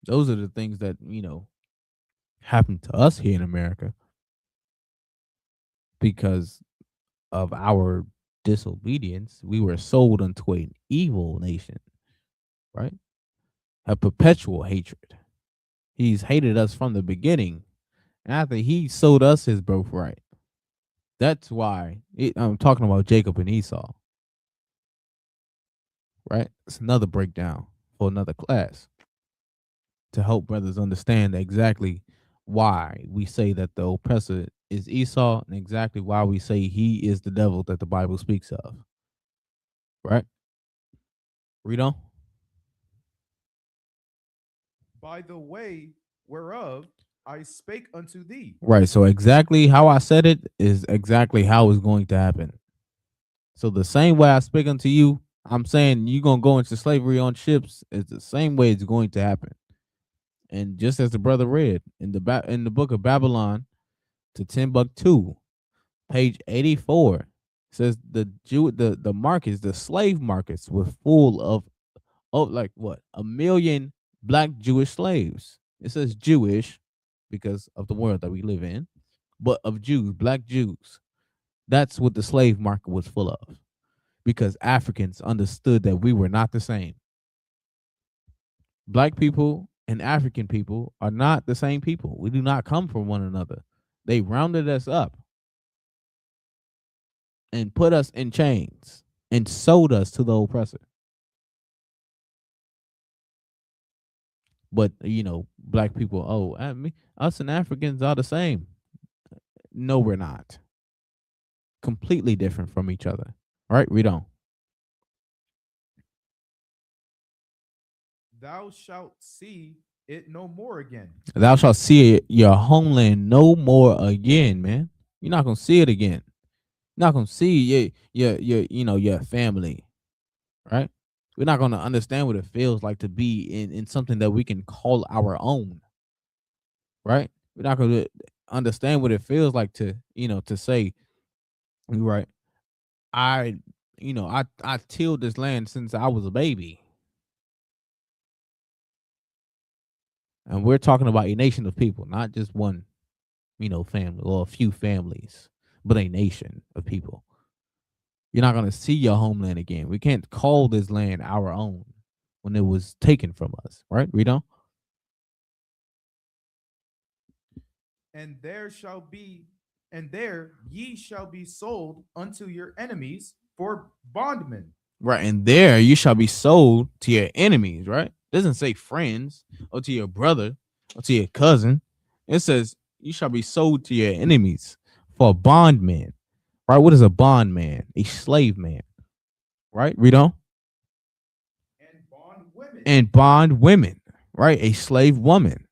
Those are the things that, happen to us here in America because of our disobedience. We were sold unto an evil nation, right? A perpetual hatred. He's hated us from the beginning, And after he sold us his birthright. That's why I'm talking about Jacob and Esau. Right? It's another breakdown for another class to help brothers understand exactly why we say that the oppressor is Esau and exactly why we say he is the devil that the Bible speaks of. Right? Read on. By the way whereof I spake unto thee. Right. So exactly how I said it is exactly how it's going to happen. So the same way I speak unto you, I'm saying you're gonna go into slavery on ships. It's the same way it's going to happen. And just as the brother read in the book of Babylon to Timbuktu, page 84, says the markets, the slave markets were full of like what, 1,000,000 black Jewish slaves. It says Jewish because of the world that we live in, but of Jews, black Jews. That's what the slave market was full of, because Africans understood that we were not the same. Black people and African people are not the same people. We do not come from one another. They rounded us up and put us in chains and sold us to the oppressor. But black people, us and Africans are the same. No, we're not. Completely different from each other. All right, read on. Thou shalt see it no more again. Thou shalt see your homeland no more again, man. You're not gonna see it again. You're not gonna see your family, right? We're not gonna understand what it feels like to be in something that we can call our own, right? We're not gonna understand what it feels like to say, right? I tilled this land since I was a baby. And we're talking about a nation of people, not just one, family or a few families, but a nation of people. You're not going to see your homeland again. We can't call this land our own when it was taken from us, right? Read on. And there ye shall be sold unto your enemies for bondmen. Right. And there you shall be sold to your enemies, right? It doesn't say friends or to your brother or to your cousin. It says you shall be sold to your enemies for bondmen. Right? What is a bondman? A slave man. Right? Read on. And bond women. Right? A slave woman.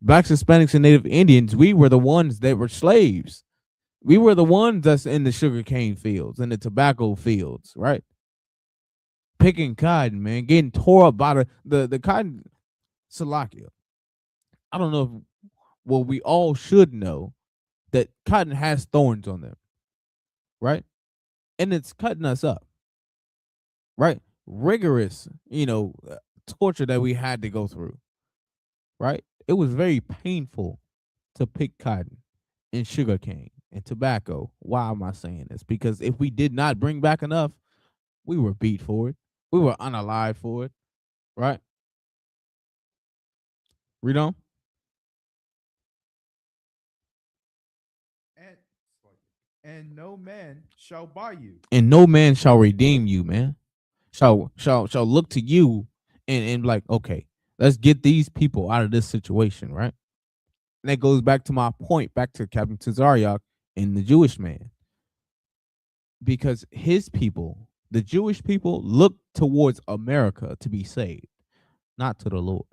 Blacks, Hispanics, and Native Indians, we were the ones that were slaves. We were the ones that's in the sugarcane fields and the tobacco fields, right? Picking cotton, man, getting tore up by the cotton. Salakia. I don't know if, well, we all should know that cotton has thorns on them, right? And it's cutting us up, right? Rigorous, torture that we had to go through, right? It was very painful to pick cotton and sugarcane and tobacco. Why am I saying this? Because if we did not bring back enough, we were beat for it. We were unalive for it, right? Read on. And no man shall buy you. And no man shall redeem you, man. Shall look to you and like, okay, let's get these people out of this situation, right? And that goes back to my point, back to Captain Tazariak and the Jewish man. Because his people, the Jewish people, look towards America to be saved, not to the Lord.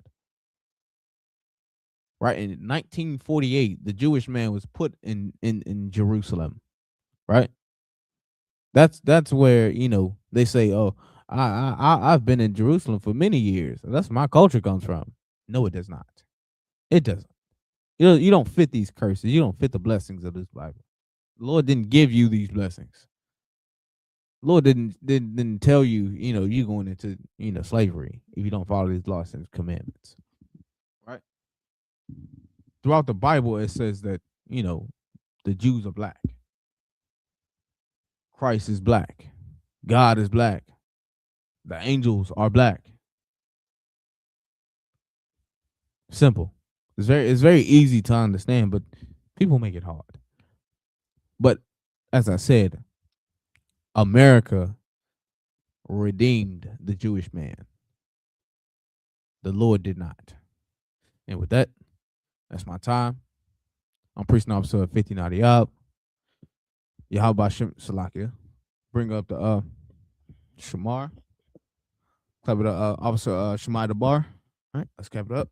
Right? In 1948, the Jewish man was put in Jerusalem, right? That's where, they say, oh, I've been in Jerusalem for many years. And that's where my culture comes from. No, it does not. It doesn't. You don't fit these curses. You don't fit the blessings of this Bible. The Lord didn't give you these blessings. The Lord didn't tell you, you going into, slavery if you don't follow these laws and commandments. Right? Throughout the Bible, it says that, the Jews are black. Christ is black. God is black. The angels are black. Simple. It's very easy to understand, but People make it hard. But as I said, America redeemed the Jewish man. The Lord did not. And with that, that's my time. I'm preaching officer 59 I.S.UP.K. Yahweh Salakia. Bring up the Shamar. Clap it up, Officer Shemai the bar. All right, let's clap it up.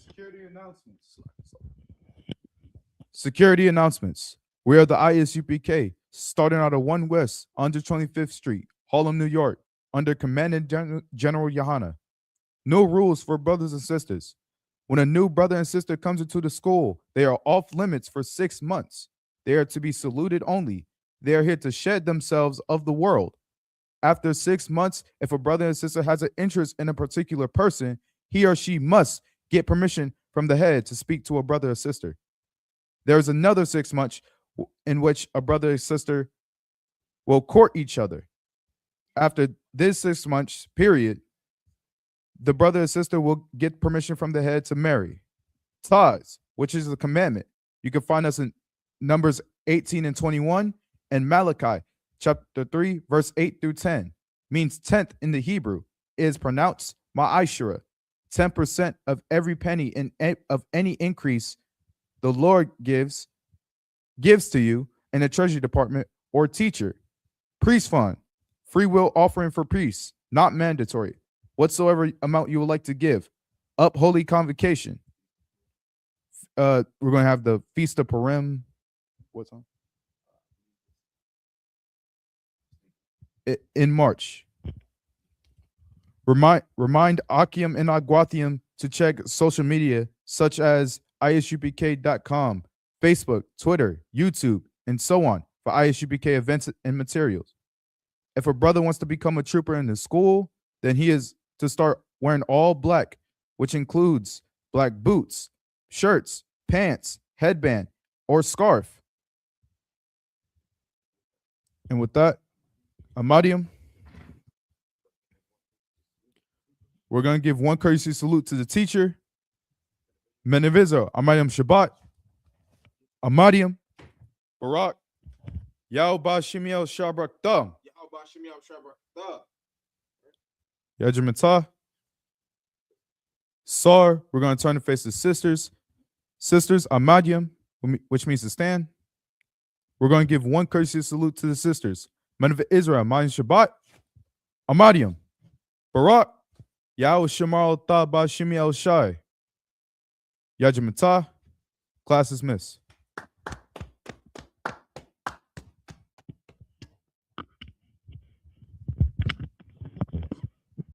Security announcements. Security announcements. We are the I.S.UP.K, starting out of 1 West, 125th Street, Harlem, New York, under Commandant General Yohana. No rules for brothers and sisters. When a new brother and sister comes into the school, they are off limits for 6 months. They are to be saluted only. They are here to shed themselves of the world. After 6 months, if a brother and sister has an interest in a particular person, he or she must get permission from the head to speak to a brother or sister. There is another 6 months in which a brother and sister will court each other. After this 6 months period, the brother and sister will get permission from the head to marry. Ties, which is the commandment. You can find us in Numbers 18 and 21 and Malachi chapter 3, verse 8 through 10. Means 10th in the Hebrew. It is pronounced ma'ashira. 10% of every penny of any increase the Lord gives to you in the treasury department or teacher. Priest fund, free will offering for priests, not mandatory. Whatsoever amount you would like to give. Up holy convocation. We're going to have the Feast of Purim. What's on? In March. Remind Akim and Aguathium to check social media such as I.S.UP.K.com, Facebook, Twitter, YouTube, and so on for I.S.UP.K events and materials. If a brother wants to become a trooper in the school, then he is to start wearing all black, which includes black boots, shirts, pants, headband, or scarf. And with that, Amadium, we're going to give one courtesy salute to the teacher. Menevizo, Amadium Shabbat, Amadium, Barak, Yahweh Shemiel Shabrak Thum, Yajamatah, Sar, we're going to turn to face the sisters. Sisters, Amadium, which means to stand. We're going to give one courtesy salute to the sisters. Men of Israel, Amadium Shabbat, Amadium, Barak, Yahweh Shemal Taba Shemi El Shai, Yajamatah, class is missed.